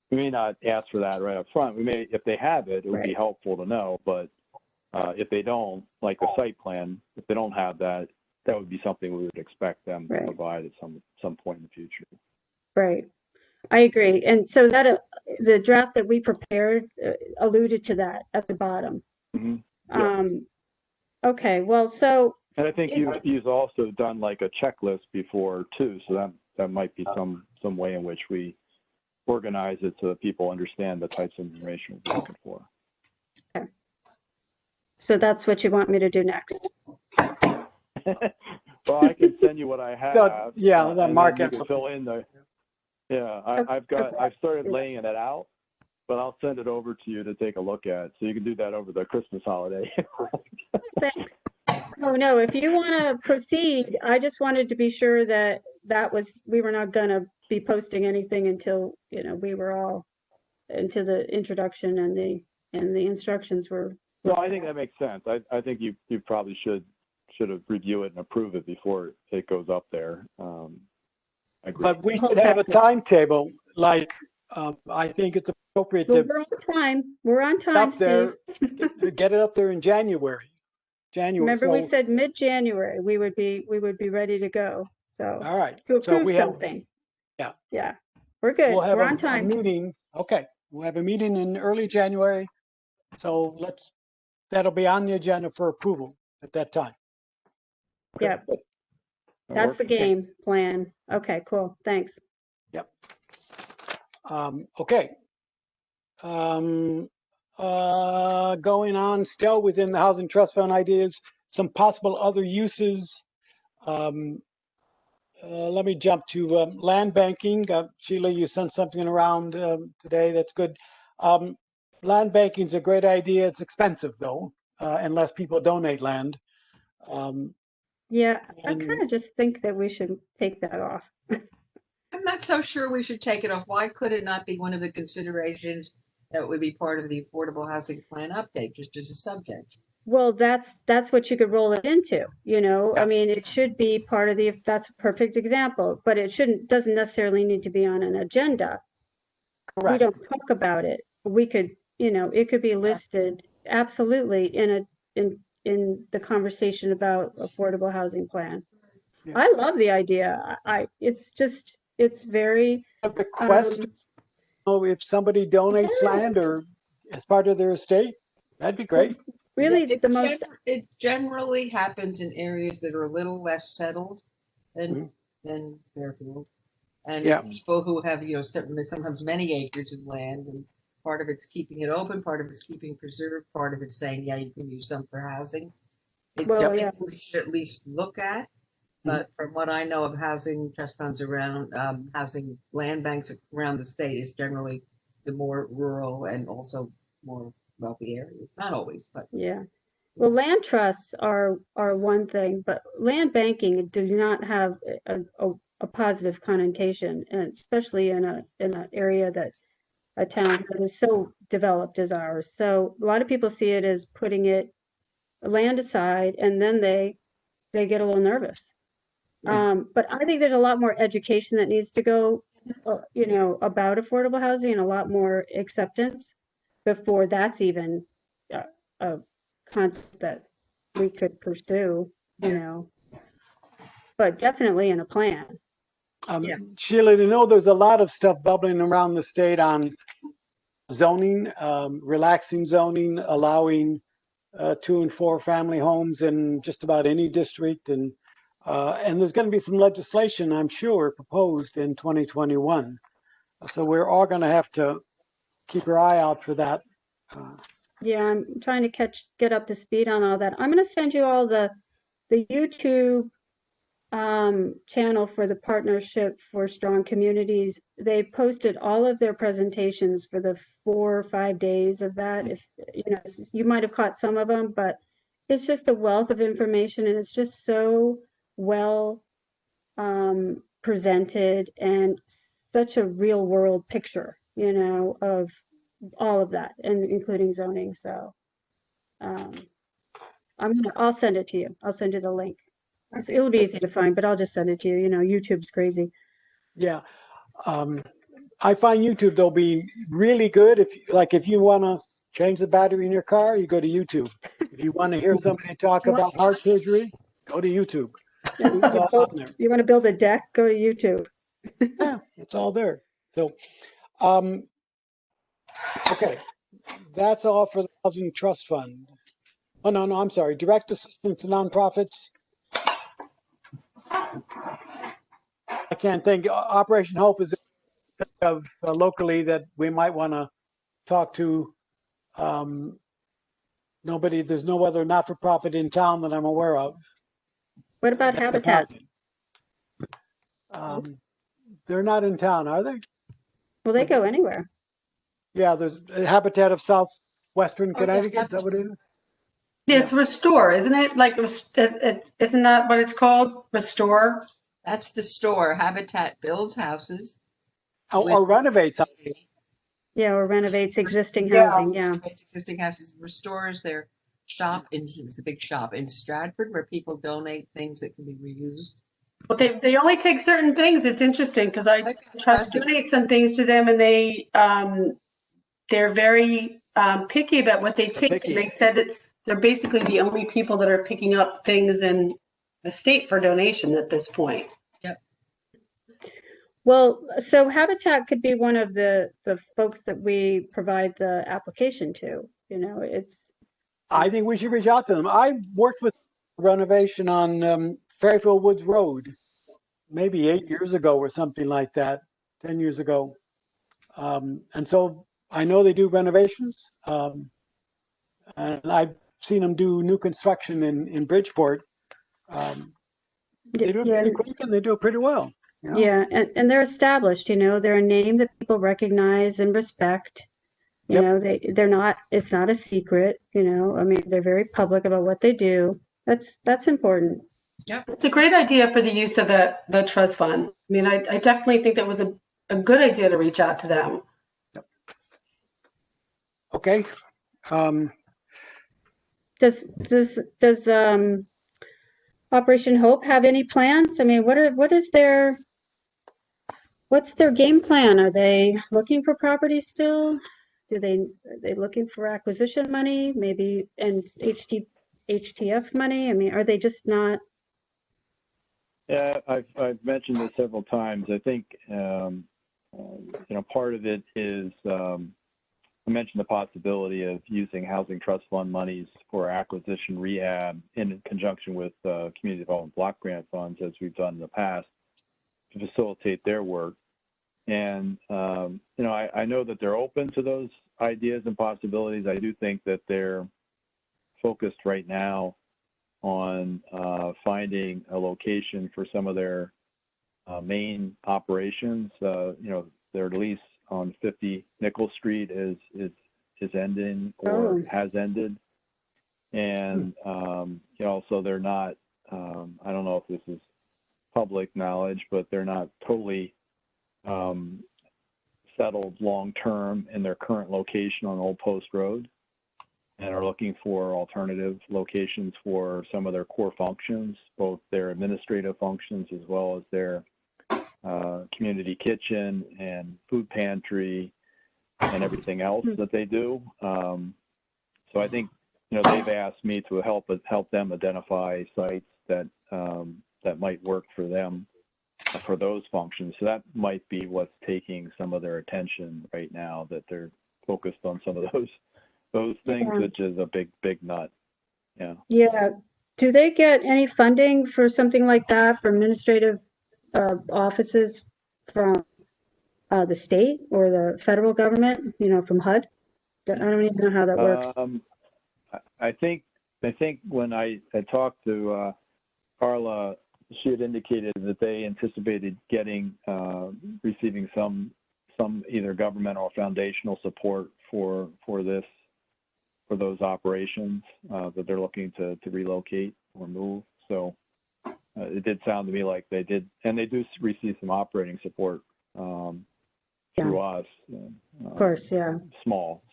[SPEAKER 1] we may not ask for that right up front. We may, if they have it, it would be helpful to know, but if they don't, like the site plan, if they don't have that, that would be something we would expect them to provide at some point in the future.
[SPEAKER 4] Right. I agree. And so that the draft that we prepared alluded to that at the bottom.
[SPEAKER 1] Mm-hmm. Yeah.
[SPEAKER 4] Okay. Well, so.
[SPEAKER 1] And I think you've also done like a checklist before too. So that might be some way in which we organize it so that people understand the types of information we're looking for.
[SPEAKER 4] Okay. So that's what you want me to do next.
[SPEAKER 1] Well, I can send you what I have.
[SPEAKER 2] That mark
[SPEAKER 1] you can fill in the. Yeah, I've started laying it out, but I'll send it over to you to take a look at, so you can do that over the Christmas holiday.
[SPEAKER 4] Thanks. No, if you want to proceed, I just wanted to be sure that we were not going to be posting anything until we were all into the introduction and the instructions were.
[SPEAKER 1] No, I think that makes sense. I think you probably should have review it and approve it before it goes up there. I agree.
[SPEAKER 2] But we should have a timetable. Like I think it's appropriate to.
[SPEAKER 4] We're on time. We're on time,
[SPEAKER 2] up there,
[SPEAKER 4] Steve.
[SPEAKER 2] get it up there in January.
[SPEAKER 4] Remember, we said mid-January we would be ready to go. So
[SPEAKER 2] all right,
[SPEAKER 4] to approve something. Yeah, we're good.
[SPEAKER 2] We'll have
[SPEAKER 4] we're on time.
[SPEAKER 2] A meeting. Okay, we'll have a meeting in early January. So that'll be on the agenda for approval at that time.
[SPEAKER 4] Yep. That's the game plan. Okay, cool. Thanks.
[SPEAKER 2] Yep. Okay. Going on still within the Housing Trust Fund ideas, some possible other uses. Let me jump to land banking. Sheila, you sent something around today. That's good. Land banking's a great idea. It's expensive though, unless people donate land.
[SPEAKER 4] Yeah, I
[SPEAKER 2] And-
[SPEAKER 4] kind of just think that we should take that off.
[SPEAKER 5] I'm not so sure we should take it off. Why could it not be one of the considerations that would be part of the affordable housing plan update, just as a subject?
[SPEAKER 4] Well, that's what you could roll it into, you know. I mean, it should be part of that's a perfect example, but it doesn't necessarily need to be on an agenda. We
[SPEAKER 2] Correct.
[SPEAKER 4] don't talk about it. We could, you know, it could be listed absolutely in the conversation about affordable housing plan.
[SPEAKER 2] Yeah.
[SPEAKER 4] I love the idea. It's very,
[SPEAKER 2] A request, if somebody donates
[SPEAKER 4] Yeah.
[SPEAKER 2] land or as part of their estate, that'd be great.
[SPEAKER 4] really
[SPEAKER 5] Yeah,
[SPEAKER 4] the most,
[SPEAKER 5] it generally happens in areas that are a little less settled than Fairfield. And
[SPEAKER 2] Yeah.
[SPEAKER 5] it's people who have, you know, sometimes many acres of land, and part of it's keeping it open, part of it's keeping preserved, part of it's saying, yeah, you can use some for housing. It's
[SPEAKER 4] Well,
[SPEAKER 5] something
[SPEAKER 4] yeah.
[SPEAKER 5] we should at least look at. But from what I know of housing trust funds around, housing land banks around the state is generally the more rural and also more wealthy areas. Not always, but
[SPEAKER 4] yeah. Well, land trusts are one thing, but land banking do not have a positive connotation, and especially in an area a town that is so developed as ours. So a lot of people see it as putting land aside, and then they get a little nervous. But I think there's a lot more education that needs to go, you know, about affordable housing, and a lot more acceptance before that's even a concept that we could pursue, you know. But definitely in a plan. Yeah.
[SPEAKER 2] Sheila, you know, there's a lot of stuff bubbling around the state on zoning, relaxing zoning, allowing 2 and 4 family homes in just about any district. And there's going to be some legislation, I'm sure, proposed in 2021. So we're all going to have to keep our eye out for that.
[SPEAKER 4] Yeah, I'm trying to get up to speed on all that. I'm going to send you all the YouTube channel for the Partnership for Strong Communities. They posted all of their presentations for the 4 or 5 days of that. If you know, you might have caught some of them, but it's just a wealth of information, and it's just so well presented, and such a real world picture, you know, of all of that, and including zoning. So I'll send it to you. I'll send you the link. It'll be easy to find, but I'll just send it to you. You know, YouTube's crazy.
[SPEAKER 2] Yeah. I find YouTube, they'll be really good. If you want to change the battery in your car, you go to YouTube. If you want to hear somebody talk about heart surgery, go to YouTube. It's all on there.
[SPEAKER 4] You want to build a deck, go to YouTube.
[SPEAKER 2] Yeah, it's all there. So, okay, that's all for the Housing Trust Fund. Oh, no, I'm sorry. Direct assistance to nonprofits. I can't think. Operation Hope is of locally that we might want to talk to. There's no other not-for-profit in town that I'm aware of.
[SPEAKER 4] What about Habitat?
[SPEAKER 2] They're not in town, are they?
[SPEAKER 4] Will they go anywhere?
[SPEAKER 2] Yeah, there's Habitat of Southwestern Connecticut. Is that what it is?
[SPEAKER 3] Yeah, it's Restore, isn't it? Like, isn't that what it's called? Restore?
[SPEAKER 5] that's the store. Habitat builds houses.
[SPEAKER 2] Or renovates.
[SPEAKER 4] Yeah, or renovates existing housing. Yeah.
[SPEAKER 5] Renovates existing houses, restores their shop. It's a big shop in Stratford where people donate things that can be reused.
[SPEAKER 3] Well, they only take certain things. It's interesting because I tried to donate some things to them, and they're very picky about what they take. And they said that they're basically the only people that are picking up things in the state for donation at this point.
[SPEAKER 5] Yep.
[SPEAKER 4] Well, so Habitat could be one of the folks that we provide the application to. You know,
[SPEAKER 2] I think we should reach out to them. I worked with renovation on Fairfield Woods Road, maybe 8 years ago or something like that, 10 years ago. And so I know they do renovations. And I've seen them do new construction in Bridgeport. They do it pretty quick and they do it pretty well. You know?
[SPEAKER 4] Yeah, and they're established, you know, they're a name that people recognize and respect. You
[SPEAKER 2] Yep.
[SPEAKER 4] know, they're not, it's not a secret, you know, I mean, they're very public about what they do. That's important.
[SPEAKER 3] It's a great idea for the use of the trust fund. I mean, I definitely think that was a good idea to reach out to them.
[SPEAKER 2] Okay.
[SPEAKER 4] Does Operation Hope have any plans? I mean, what's their game plan? Are they looking for properties still? Are they looking for acquisition money, maybe, and HTF money? I mean, are they just not?
[SPEAKER 1] Yeah, I've mentioned this several times. I think part of it is I mentioned the possibility of using housing trust fund monies for acquisition rehab in conjunction with community development block grant funds, as we've done in the past, to facilitate their work. And I know that they're open to those ideas and possibilities. I do think that they're focused right now on finding a location for some of their main operations. Their lease on 50 Nickel Street is ending or has ended, and also they're not. I don't know if this is public knowledge, but they're not totally settled long term in their current location on Old Post Road, and are looking for alternative locations for some of their core functions, both their administrative functions as well as their community kitchen and food pantry and everything else that they do. So I think they've asked me to help them identify sites that might work for them for those functions. So that might be what's taking some of their attention right now, that they're focused on some of those things, which is a big nut. Yeah.
[SPEAKER 4] Yeah. Do they get any funding for something like that from administrative offices from the state or the federal government, from HUD? I don't even know how that works.
[SPEAKER 1] I think when I talked to Carla, she had indicated that they anticipated receiving some either government or foundational support for those operations that they're looking to relocate or move. So it did sound to me like they did, and they do receive some operating support through us.
[SPEAKER 4] Of course, yeah.
[SPEAKER 1] Small.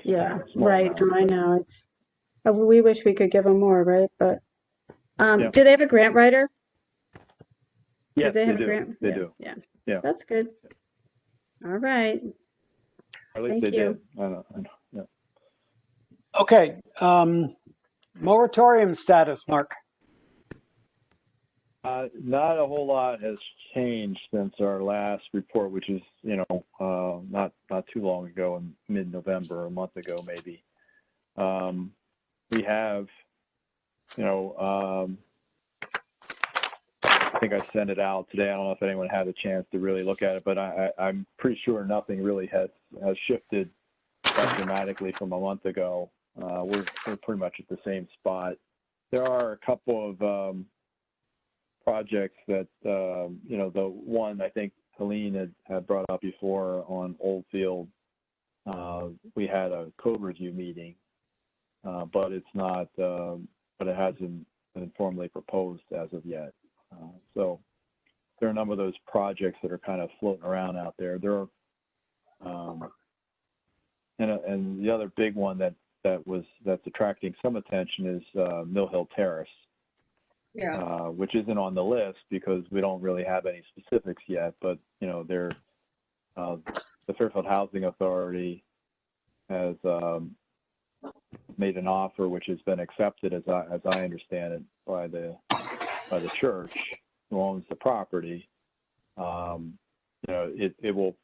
[SPEAKER 4] Yeah,
[SPEAKER 1] small
[SPEAKER 4] right.
[SPEAKER 1] amount,
[SPEAKER 4] I know it's. We wish we could give them more, right? But
[SPEAKER 1] Yeah.
[SPEAKER 4] do they have a grant writer?
[SPEAKER 1] Yes,
[SPEAKER 4] they have
[SPEAKER 1] do.
[SPEAKER 4] a grant?
[SPEAKER 1] They do.
[SPEAKER 4] Yeah. That's good. All right.
[SPEAKER 1] Or at least
[SPEAKER 4] Thank
[SPEAKER 1] they
[SPEAKER 4] you.
[SPEAKER 1] did. I don't know. Yeah.
[SPEAKER 2] Okay. Moratorium status, Mark.
[SPEAKER 1] Not a whole lot has changed since our last report, which is, not too long ago, in mid-November, a month ago maybe. We have, I think I sent it out today. I don't know if anyone had a chance to really look at it, but I'm pretty sure nothing really has shifted that dramatically from a month ago. We're pretty much at the same spot. There are a couple of projects that, the one I think Helene had brought up before on Oldfield, we had a code review meeting, but it's not, but it hasn't been formally proposed as of yet. So there are a number of those projects that are kind of floating around out there. There are, and the other big one that's attracting some attention is Mill Hill Terrace.
[SPEAKER 5] Yeah.
[SPEAKER 1] Which isn't on the list because we don't really have any specifics yet, but the Fairfield Housing Authority has made an offer which has been accepted, as I understand it, by the church who owns the property. It will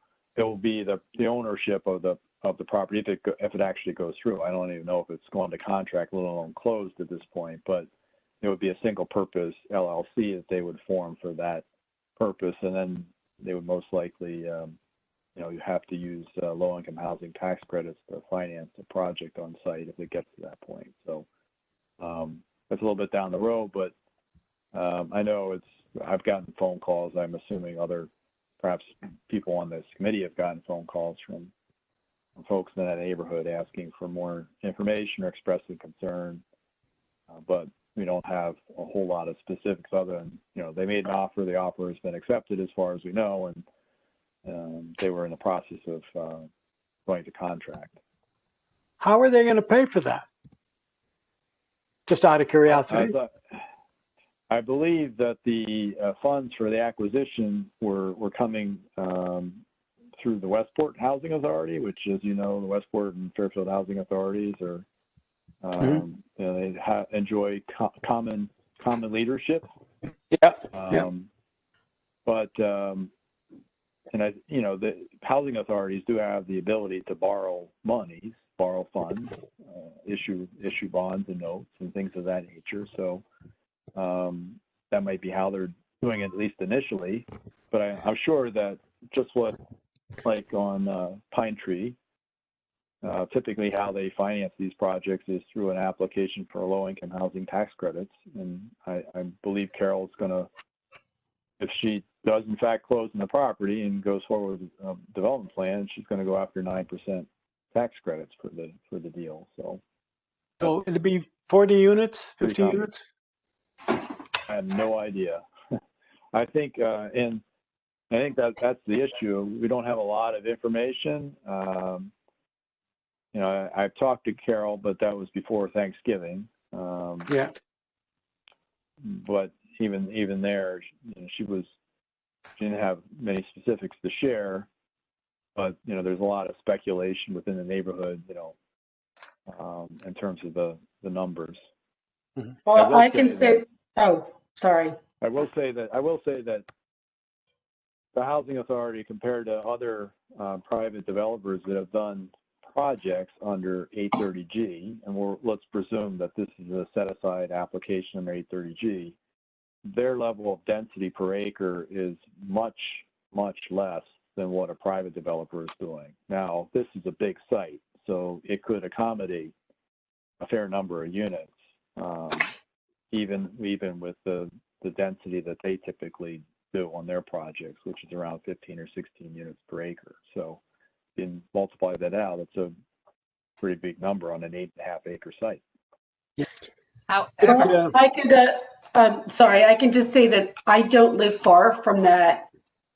[SPEAKER 1] be the ownership of the property if it actually goes through. I don't even know if it's gone to contract, let alone closed at this point, but it would be a single purpose LLC that they would form for that purpose. And then they would most likely, you have to use low-income housing tax credits to finance the project on site if it gets to that point. So that's a little bit down the road, but I know I've gotten phone calls. I'm assuming perhaps people on this committee have gotten phone calls from folks in that neighborhood asking for more information or expressing concern, but we don't have a whole lot of specifics other than, you know, they made an offer, the offer has been accepted as far as we know, and they were in the process of going to contract.
[SPEAKER 2] How are they going to pay for that? Just out of curiosity.
[SPEAKER 1] I believe that the funds for the acquisition were coming through the Westport Housing Authority, which, as you know, the Westport and Fairfield Housing Authorities are, you know, they enjoy common leadership.
[SPEAKER 2] Yeah.
[SPEAKER 1] But and you know, the housing authorities do have the ability to borrow monies, borrow funds, issue bonds and notes and things of that nature. So that might be how they're doing it, at least initially. But I'm sure that just like on Pine Tree, typically how they finance these projects is through an application for low-income housing tax credits. And I believe Carol's going to, if she does in fact close on the property and goes forward with a development plan, she's going to go after 9% tax credits for the deal. So
[SPEAKER 2] it'd be 40 units, 50
[SPEAKER 1] common.
[SPEAKER 2] units?
[SPEAKER 1] I have no idea. I think, and I think that's the issue. We don't have a lot of information. You know, I've talked to Carol, but that was before Thanksgiving.
[SPEAKER 2] Yeah.
[SPEAKER 1] But even there, you know, she didn't have many specifics to share. But you know, there's a lot of speculation within the neighborhood, you know, in terms of the numbers.
[SPEAKER 3] Well, I can say, oh, sorry.
[SPEAKER 1] I will say that the housing authority, compared to other private developers that have done projects under 830G, and let's presume that this is a set-aside application under 830G, their level of density per acre is much, much less than what a private developer is doing. Now, this is a big site, so it could accommodate a fair number of units, even with the density that they typically do on their projects, which is around 15 or 16 units per acre. So in multiply that out, it's a pretty big number on an 8.5 acre site.
[SPEAKER 5] However,
[SPEAKER 3] I could, sorry, I can just say that I don't live far from that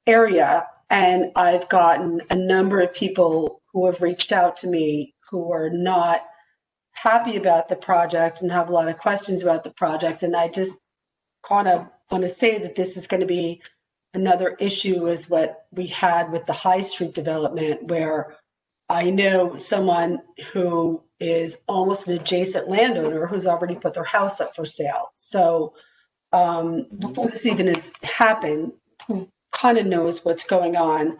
[SPEAKER 3] area, and I've gotten a number of people who have reached out to me who are not happy about the project and have a lot of questions about the project. And I just kind of want to say that this is going to be another issue as what we had with the High Street development, where I know someone who is almost an adjacent landowner who's already put their house up for sale. So before this even has happened, who kind of knows what's going on.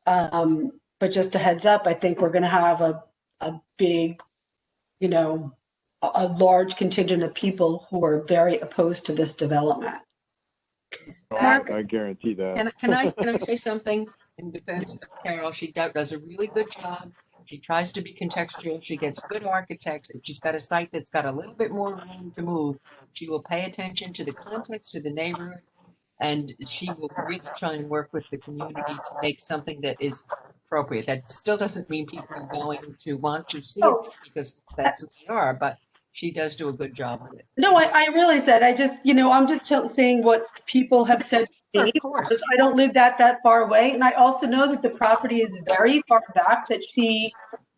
[SPEAKER 3] But just a heads up, I think we're going to have a big, you know, a large contingent of people who are very opposed to this development.
[SPEAKER 1] I guarantee that.
[SPEAKER 5] can I say something in defense of Carol? She does a really good job. She tries to be contextual. She gets good architects. If she's got a site that's got a little bit more room to move, she will pay attention to the context, to the neighborhood, and she will really try and work with the community to make something that is appropriate. That still doesn't mean people are going to want to see it because that's who they are, but she does do a good job with it.
[SPEAKER 3] No, I realize that. I just, you know, I'm just saying what people have said to me,
[SPEAKER 5] Of course.
[SPEAKER 3] because I don't live that far away. And I also know that the property is very far back, that she,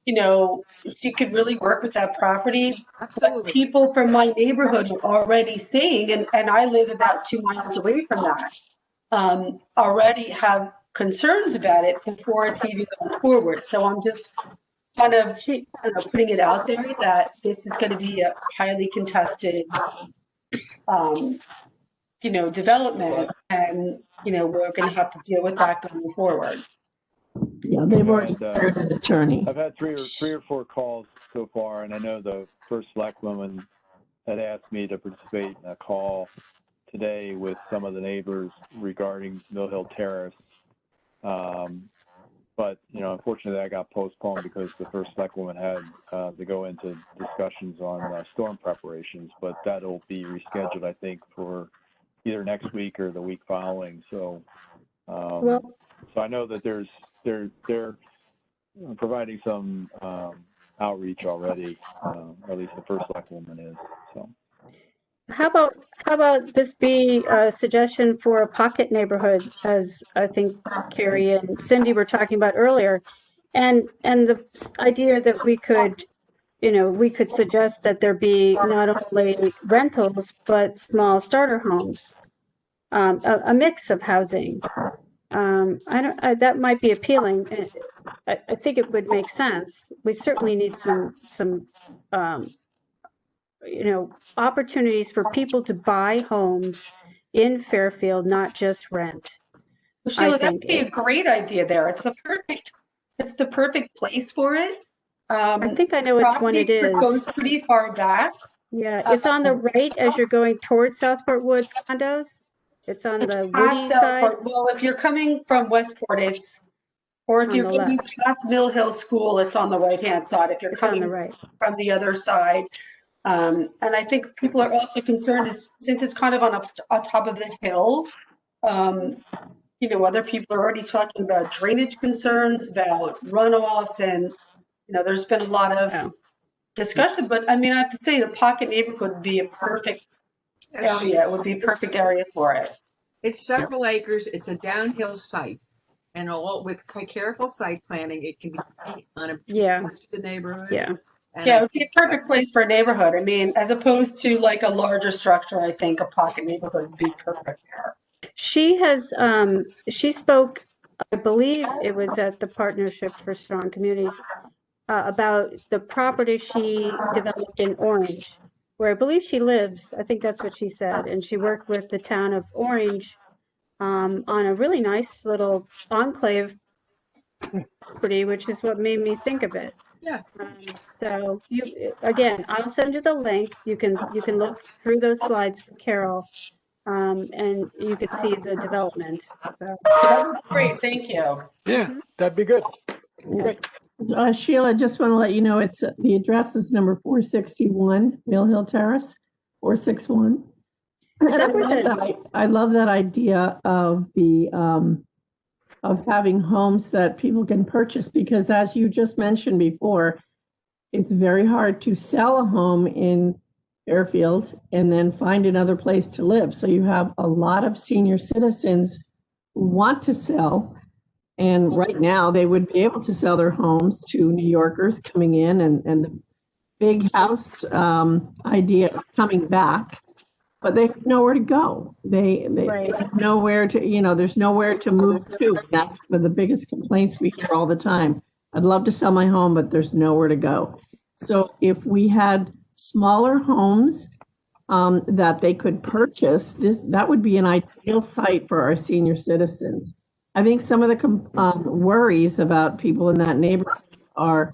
[SPEAKER 3] you know, she could really work with that property.
[SPEAKER 5] Absolutely.
[SPEAKER 3] But people from my neighborhood are already saying, and I live about 2 miles away from that, already have concerns about it before it's even gone forward. So I'm just kind of, putting it out there that this is going to be a highly contested, you know, development, and you know, we're going to have to deal with that going forward.
[SPEAKER 7] Yeah, they've already hired an attorney.
[SPEAKER 1] I've had three or four calls so far, and I know the first selectwoman had asked me to participate in a call today with some of the neighbors regarding Mill Hill Terrace. But, you know, unfortunately that got postponed because the first selectwoman had to go into discussions on storm preparations, but that'll be rescheduled, I think, for either next week or the week following. So, so I know that they're providing some outreach already, or at least the first Black woman is. So.
[SPEAKER 4] How about this be a suggestion for a pocket neighborhood, as I think Carrie and Cindy were talking about earlier, and the idea that we could, we could suggest that there be not only rentals but small starter homes, a mix of housing. That might be appealing. I think it would make sense. We certainly need some opportunities for people to buy homes in Fairfield, not just rent.
[SPEAKER 3] Well, Sheila, that would be a great idea there. It's the perfect place for it.
[SPEAKER 4] I think I know which one it is.
[SPEAKER 3] It goes pretty far back.
[SPEAKER 4] Yeah, it's on the right as you're going towards Southport Woods condos. It's on the woody side.
[SPEAKER 3] Well, if you're coming from Westport, or if you're going past Mill Hill School, it's on the right-hand side. If you're coming from the other side. And I think people are also concerned, since it's kind of on top of the hill, other people are already talking about drainage concerns, about runoff, and, there's been a lot of discussion. But I mean, I have to say the pocket neighborhood would be a perfect area. It would be a perfect area for it.
[SPEAKER 5] It's several acres. It's a downhill site. And with careful site planning, it can be on a to the neighborhood.
[SPEAKER 4] Yeah.
[SPEAKER 3] It would be a perfect place for a neighborhood. I mean, as opposed to like a larger structure, I think a pocket neighborhood would be perfect there.
[SPEAKER 4] She spoke, I believe it was at the Partnership for Strong Communities, about the property she developed in Orange, where I believe she lives. I think that's what she said. And she worked with the town of Orange on a really nice little enclave property, which is what made me think of it.
[SPEAKER 5] Yeah.
[SPEAKER 4] So I'll send you the link. You can look through those slides for Carol, and you could see the development. So
[SPEAKER 3] that would be great. Thank you.
[SPEAKER 2] Yeah, that'd be good. Great.
[SPEAKER 7] Sheila, just want to let you know the address is number 461 Mill Hill Terrace, 461. I love that idea of of having homes that people can purchase, because as you just mentioned before, it's very hard to sell a home in Fairfield and then find another place to live. So you have a lot of senior citizens who want to sell, and right now they would be able to sell their homes to New Yorkers coming in, and the big house idea is coming back. But they have nowhere to go. They have nowhere to, there's nowhere to move to. That's one of the biggest complaints we hear all the time. I'd love to sell my home, but there's nowhere to go. So if we had smaller homes that they could purchase, that would be an ideal site for our senior citizens. I think some of the worries about people in that neighborhood are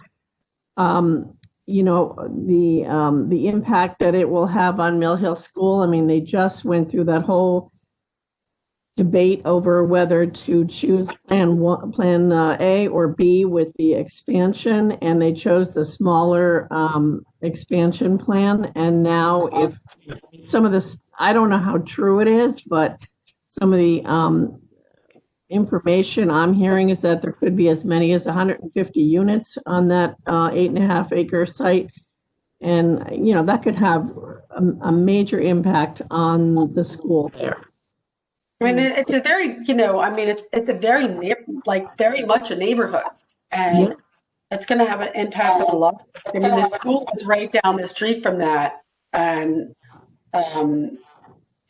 [SPEAKER 7] the impact that it will have on Mill Hill School. I mean, they just went through that whole debate over whether to choose plan A or B with the expansion, and they chose the smaller expansion plan. And now if some of this, I don't know how true it is, but some of the information I'm hearing is that there could be as many as 150 units on that 8.5 acre site. And, that could have a major impact on the school there.
[SPEAKER 3] I mean, it's a very, it's a very, very much a neighborhood, and it's going to have an impact on a lot. I mean, the school is right down the street from that, and,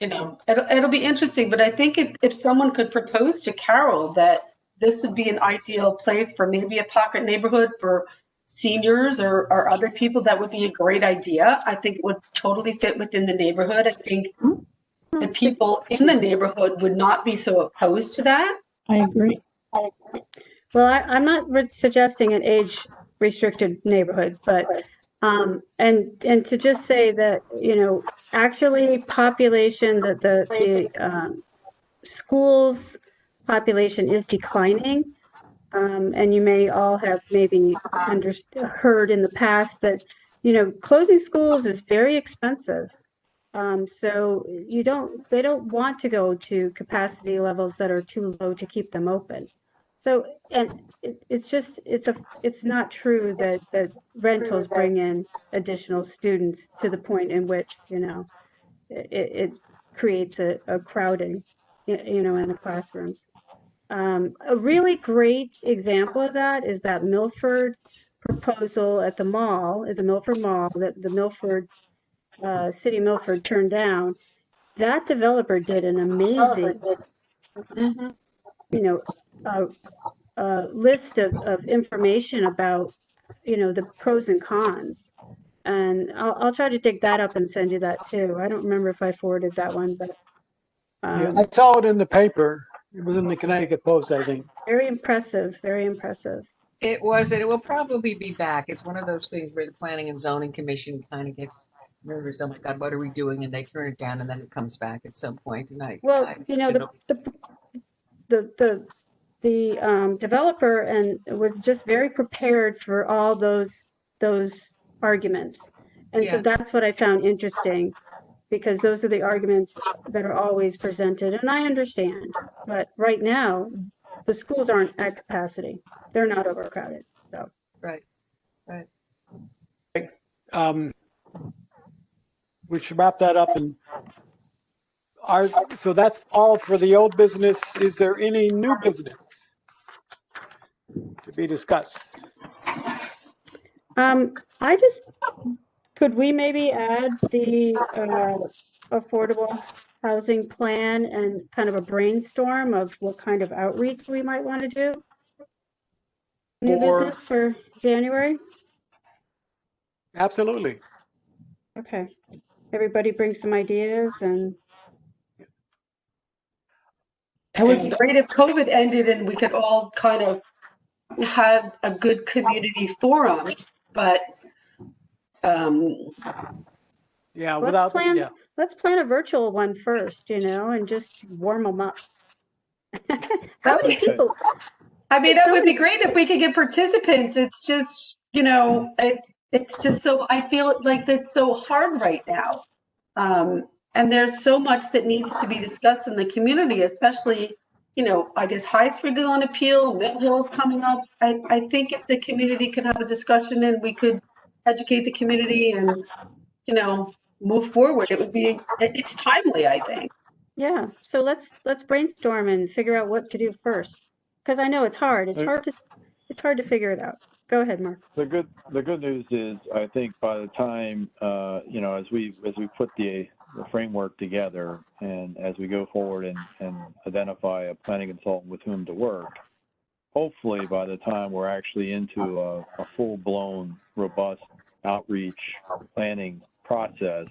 [SPEAKER 3] it'll be interesting. But I think if someone could propose to Carol that this would be an ideal place for maybe a pocket neighborhood for seniors or other people, that would be a great idea. I think it would totally fit within the neighborhood. I think the people in the neighborhood would not be so opposed to that.
[SPEAKER 7] I agree.
[SPEAKER 4] Well, I'm not suggesting an age-restricted neighborhood, but and to just say that actually population, that the schools population is declining, and you may all have maybe heard in the past that closing schools is very expensive. So they don't want to go to capacity levels that are too low to keep them open. So, and it's not true that rentals bring in additional students to the point in which, it creates a crowding, in the classrooms. A really great example of that is that Milford proposal at the mall, at the Milford Mall, that the City of Milford turned down. That developer did an amazing, list of information about, the pros and cons. And I'll try to dig that up and send you that too. I don't remember if I forwarded that one, but
[SPEAKER 2] Yeah, I saw it in the paper. It was in the Connecticut Post, I think.
[SPEAKER 4] very impressive, very impressive.
[SPEAKER 5] It was, and it will probably be back. It's one of those things where the Planning and Zoning Commission kind of gets nervous. Oh my God, what are we doing? And they turn it down, and then it comes back at some point. And
[SPEAKER 4] Well, the developer and was just very prepared for all those arguments, and so
[SPEAKER 5] Yeah.
[SPEAKER 4] that's what I found interesting, because those are the arguments that are always presented, and I understand. But right now, the schools aren't at capacity; they're not overcrowded. So
[SPEAKER 5] Right.
[SPEAKER 2] We should wrap that up. And so that's all for the old business. Is there any new business to be discussed?
[SPEAKER 4] Could we maybe add the affordable housing plan and kind of a brainstorm of what kind of outreach we might want to do? New business for January?
[SPEAKER 2] Absolutely.
[SPEAKER 4] Okay. Everybody bring some ideas and.
[SPEAKER 3] It would be great if COVID ended and we could all kind of had a good community forum, but
[SPEAKER 2] Yeah,
[SPEAKER 4] let's plan a virtual one first, and just warm them up. How many people?
[SPEAKER 3] I mean, that would be great if we could get participants. It's just, it's just so, I feel like that's so hard right now. And there's so much that needs to be discussed in the community, especially, I guess High Street is on appeal, Mill Hill's coming up. I think if the community could have a discussion and we could educate the community and, move forward, it's timely, I think.
[SPEAKER 4] Yeah. So let's brainstorm and figure out what to do first. Because I know it's hard. It's hard to figure it out. Go ahead, Mark.
[SPEAKER 1] The good news is, I think by the time as we put the framework together and as we go forward and identify a planning consultant with whom to work, hopefully by the time we're actually into a full-blown, robust outreach planning process,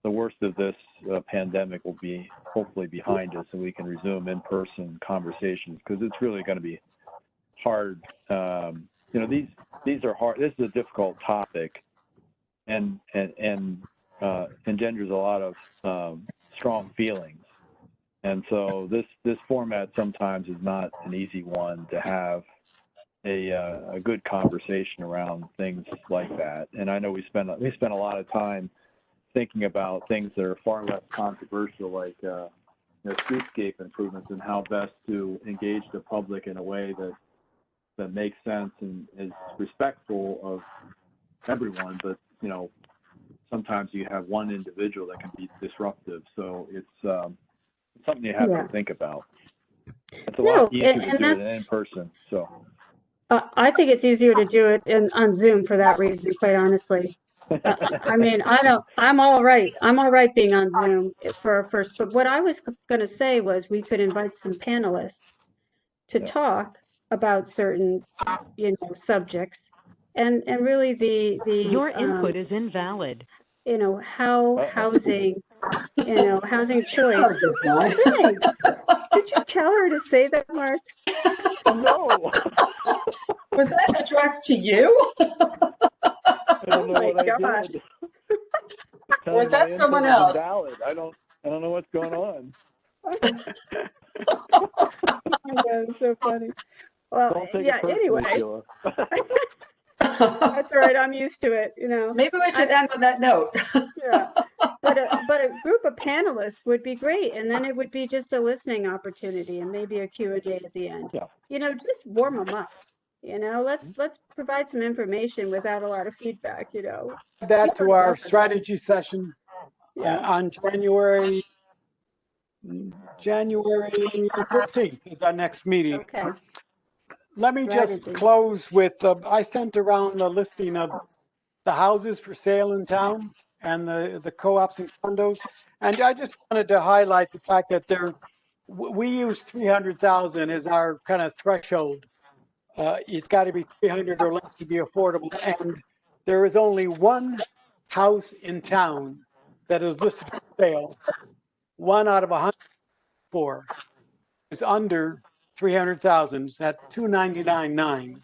[SPEAKER 1] the worst of this pandemic will be hopefully behind us and we can resume in-person conversations, because it's really going to be hard. These are hard. This is a difficult topic and engenders a lot of strong feelings. And so this format sometimes is not an easy one to have a good conversation around things like that. And I know we spend a lot of time thinking about things that are far less controversial, like streetscape improvements and how best to engage the public in a way that makes sense and is respectful of everyone. But sometimes you have one individual that can be disruptive. So it's something you have to think about. It's a lot easier to do it in person. So
[SPEAKER 4] I think it's easier to do it on Zoom for that reason, quite honestly. I mean, I'm all right. I'm all right being on Zoom for our first, but what I was going to say was we could invite some panelists to talk about certain, subjects and really
[SPEAKER 6] your input is invalid.
[SPEAKER 4] How housing, housing choice. Did you tell her to say that, Mark?
[SPEAKER 1] No.
[SPEAKER 3] Was that addressed to you?
[SPEAKER 1] I don't know what I did.
[SPEAKER 3] Was that someone else?
[SPEAKER 1] I don't know what's going on.
[SPEAKER 4] Oh my God, it's so funny. Well, yeah, anyway. That's all right. I'm used to it,
[SPEAKER 3] Maybe we should end on that note.
[SPEAKER 4] Yeah. but a group of panelists would be great, and then it would be just a listening opportunity and maybe a Q&A at the end.
[SPEAKER 1] Yeah.
[SPEAKER 4] You know, just warm them up. You know, let's provide some information without a lot of feedback. You know,
[SPEAKER 2] That to our strategy session on January 13th is our next meeting.
[SPEAKER 4] okay.
[SPEAKER 2] Let me just
[SPEAKER 4] Strategy.
[SPEAKER 2] close with, I sent around the listing of the houses for sale in town and the co-ops and condos. And I just wanted to highlight the fact that we use 300,000 as our kind of threshold. It's got to be 300 or less to be affordable. And there is only one house in town that is listed for sale. One out of 104 is under 300,000. That's 299.9.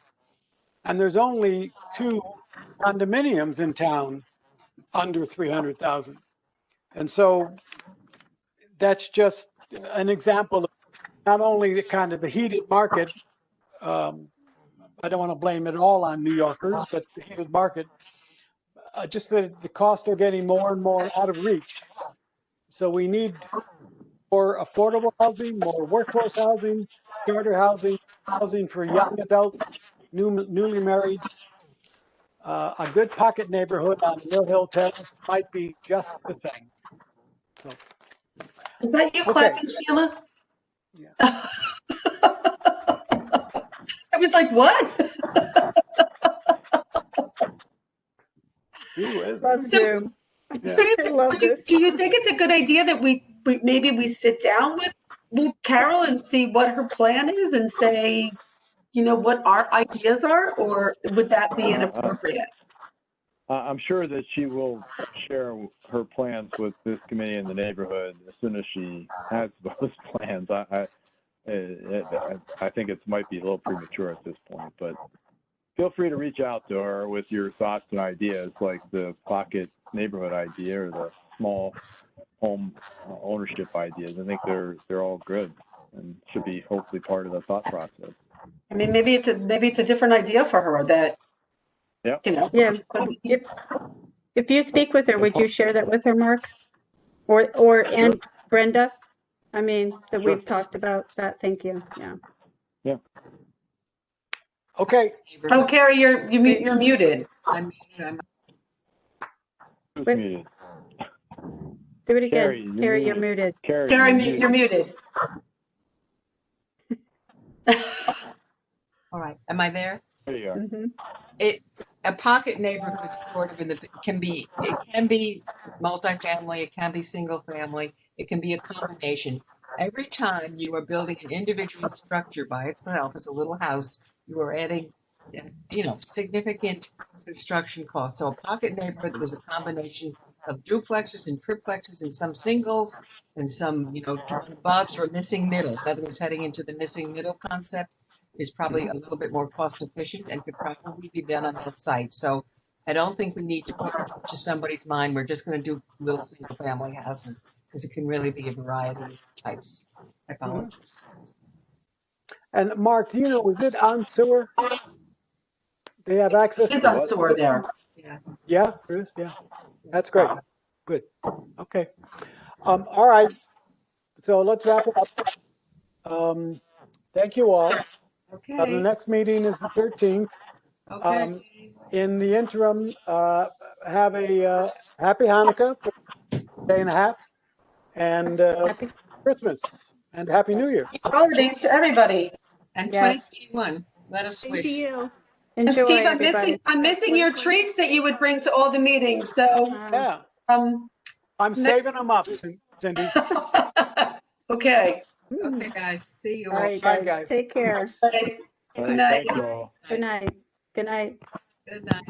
[SPEAKER 2] And there's only 2 condominiums in town under 300,000. And so that's just an example of not only the kind of the heated market. I don't want to blame it all on New Yorkers, but the heated market, just that the costs are getting more and more out of reach. So we need more affordable housing, more workforce housing, starter housing, housing for young adults, newly married. A good pocket neighborhood on Mill Hill Terrace might be just the thing. So,
[SPEAKER 3] Is that you
[SPEAKER 2] Okay.
[SPEAKER 3] clapping, Sheila?
[SPEAKER 2] Yeah.
[SPEAKER 3] I was like, what?
[SPEAKER 4] Love Zoom.
[SPEAKER 3] So
[SPEAKER 4] I love this.
[SPEAKER 3] do you think it's a good idea that we maybe we sit down with Carol and see what her plan is and say, you know, what our ideas are, or would that be inappropriate?
[SPEAKER 1] I'm sure that she will share her plans with this committee in the neighborhood as soon as she has those plans. I think it might be a little premature at this point, but feel free to reach out to her with your thoughts and ideas, like the pocket neighborhood idea or the small home ownership ideas. I think they're all good and should be hopefully part of the thought process.
[SPEAKER 3] I mean, maybe it's a different idea for her that,
[SPEAKER 1] Yep.
[SPEAKER 3] you know.
[SPEAKER 4] Yeah. If you speak with her, would you share that with her, Mark? Or and Brenda? I mean, that
[SPEAKER 1] Sure.
[SPEAKER 4] we've talked about that. Thank you. Yeah.
[SPEAKER 1] Yeah.
[SPEAKER 2] Okay.
[SPEAKER 3] Oh, Carrie, you're muted.
[SPEAKER 5] I'm
[SPEAKER 1] Who's
[SPEAKER 4] Wait.
[SPEAKER 1] muted?
[SPEAKER 4] Do it again.
[SPEAKER 1] Carrie,
[SPEAKER 4] Carrie, you're muted.
[SPEAKER 1] Carrie,
[SPEAKER 3] Carrie, you're muted.
[SPEAKER 5] all right. Am I there?
[SPEAKER 1] There you are.
[SPEAKER 4] Mhm.
[SPEAKER 5] A pocket neighborhood sort of it can be multifamily, it can be single family, it can be a combination. Every time you are building an individual structure by itself as a little house, you are adding, significant construction costs. So a pocket neighborhood was a combination of duplexes and triplexes and some singles and some, bobs or missing middle. In other words, heading into the missing middle concept is probably a little bit more cost efficient and could probably be done on that site. So I don't think we need to put to somebody's mind, we're just going to do little single family houses, because it can really be a variety of types. I apologize.
[SPEAKER 2] And Mark, do you know, is it on sewer? They have access.
[SPEAKER 3] It's on sewer there.
[SPEAKER 5] Yeah.
[SPEAKER 2] Yeah, Bruce. Yeah, that's great. Good. Okay. All right. So let's wrap it up. Thank you all. The
[SPEAKER 5] Okay.
[SPEAKER 2] next meeting is the 13th.
[SPEAKER 5] Okay.
[SPEAKER 2] In the interim, have a happy Hanukkah for a day and a half, and
[SPEAKER 4] Happy-
[SPEAKER 2] Christmas, and Happy New Year.
[SPEAKER 3] Holidays to everybody.
[SPEAKER 5] And
[SPEAKER 4] Yes.
[SPEAKER 5] 2021. Let us wish.
[SPEAKER 4] you.
[SPEAKER 3] And
[SPEAKER 4] Enjoy,
[SPEAKER 3] Steve,
[SPEAKER 4] everybody.
[SPEAKER 3] I'm missing your treats that you would bring to all the meetings. So,
[SPEAKER 2] Yeah,
[SPEAKER 3] um,
[SPEAKER 2] I'm
[SPEAKER 3] Next-
[SPEAKER 2] saving them up, Cindy.
[SPEAKER 3] okay.
[SPEAKER 5] Okay, guys. See you
[SPEAKER 4] All
[SPEAKER 5] all.
[SPEAKER 4] right,
[SPEAKER 2] Bye,
[SPEAKER 4] guys.
[SPEAKER 2] guys.
[SPEAKER 4] Take care.
[SPEAKER 3] Bye.
[SPEAKER 1] All
[SPEAKER 3] Good
[SPEAKER 1] right,
[SPEAKER 3] night.
[SPEAKER 1] thank you all.
[SPEAKER 4] Good night. Good night.
[SPEAKER 5] Good night.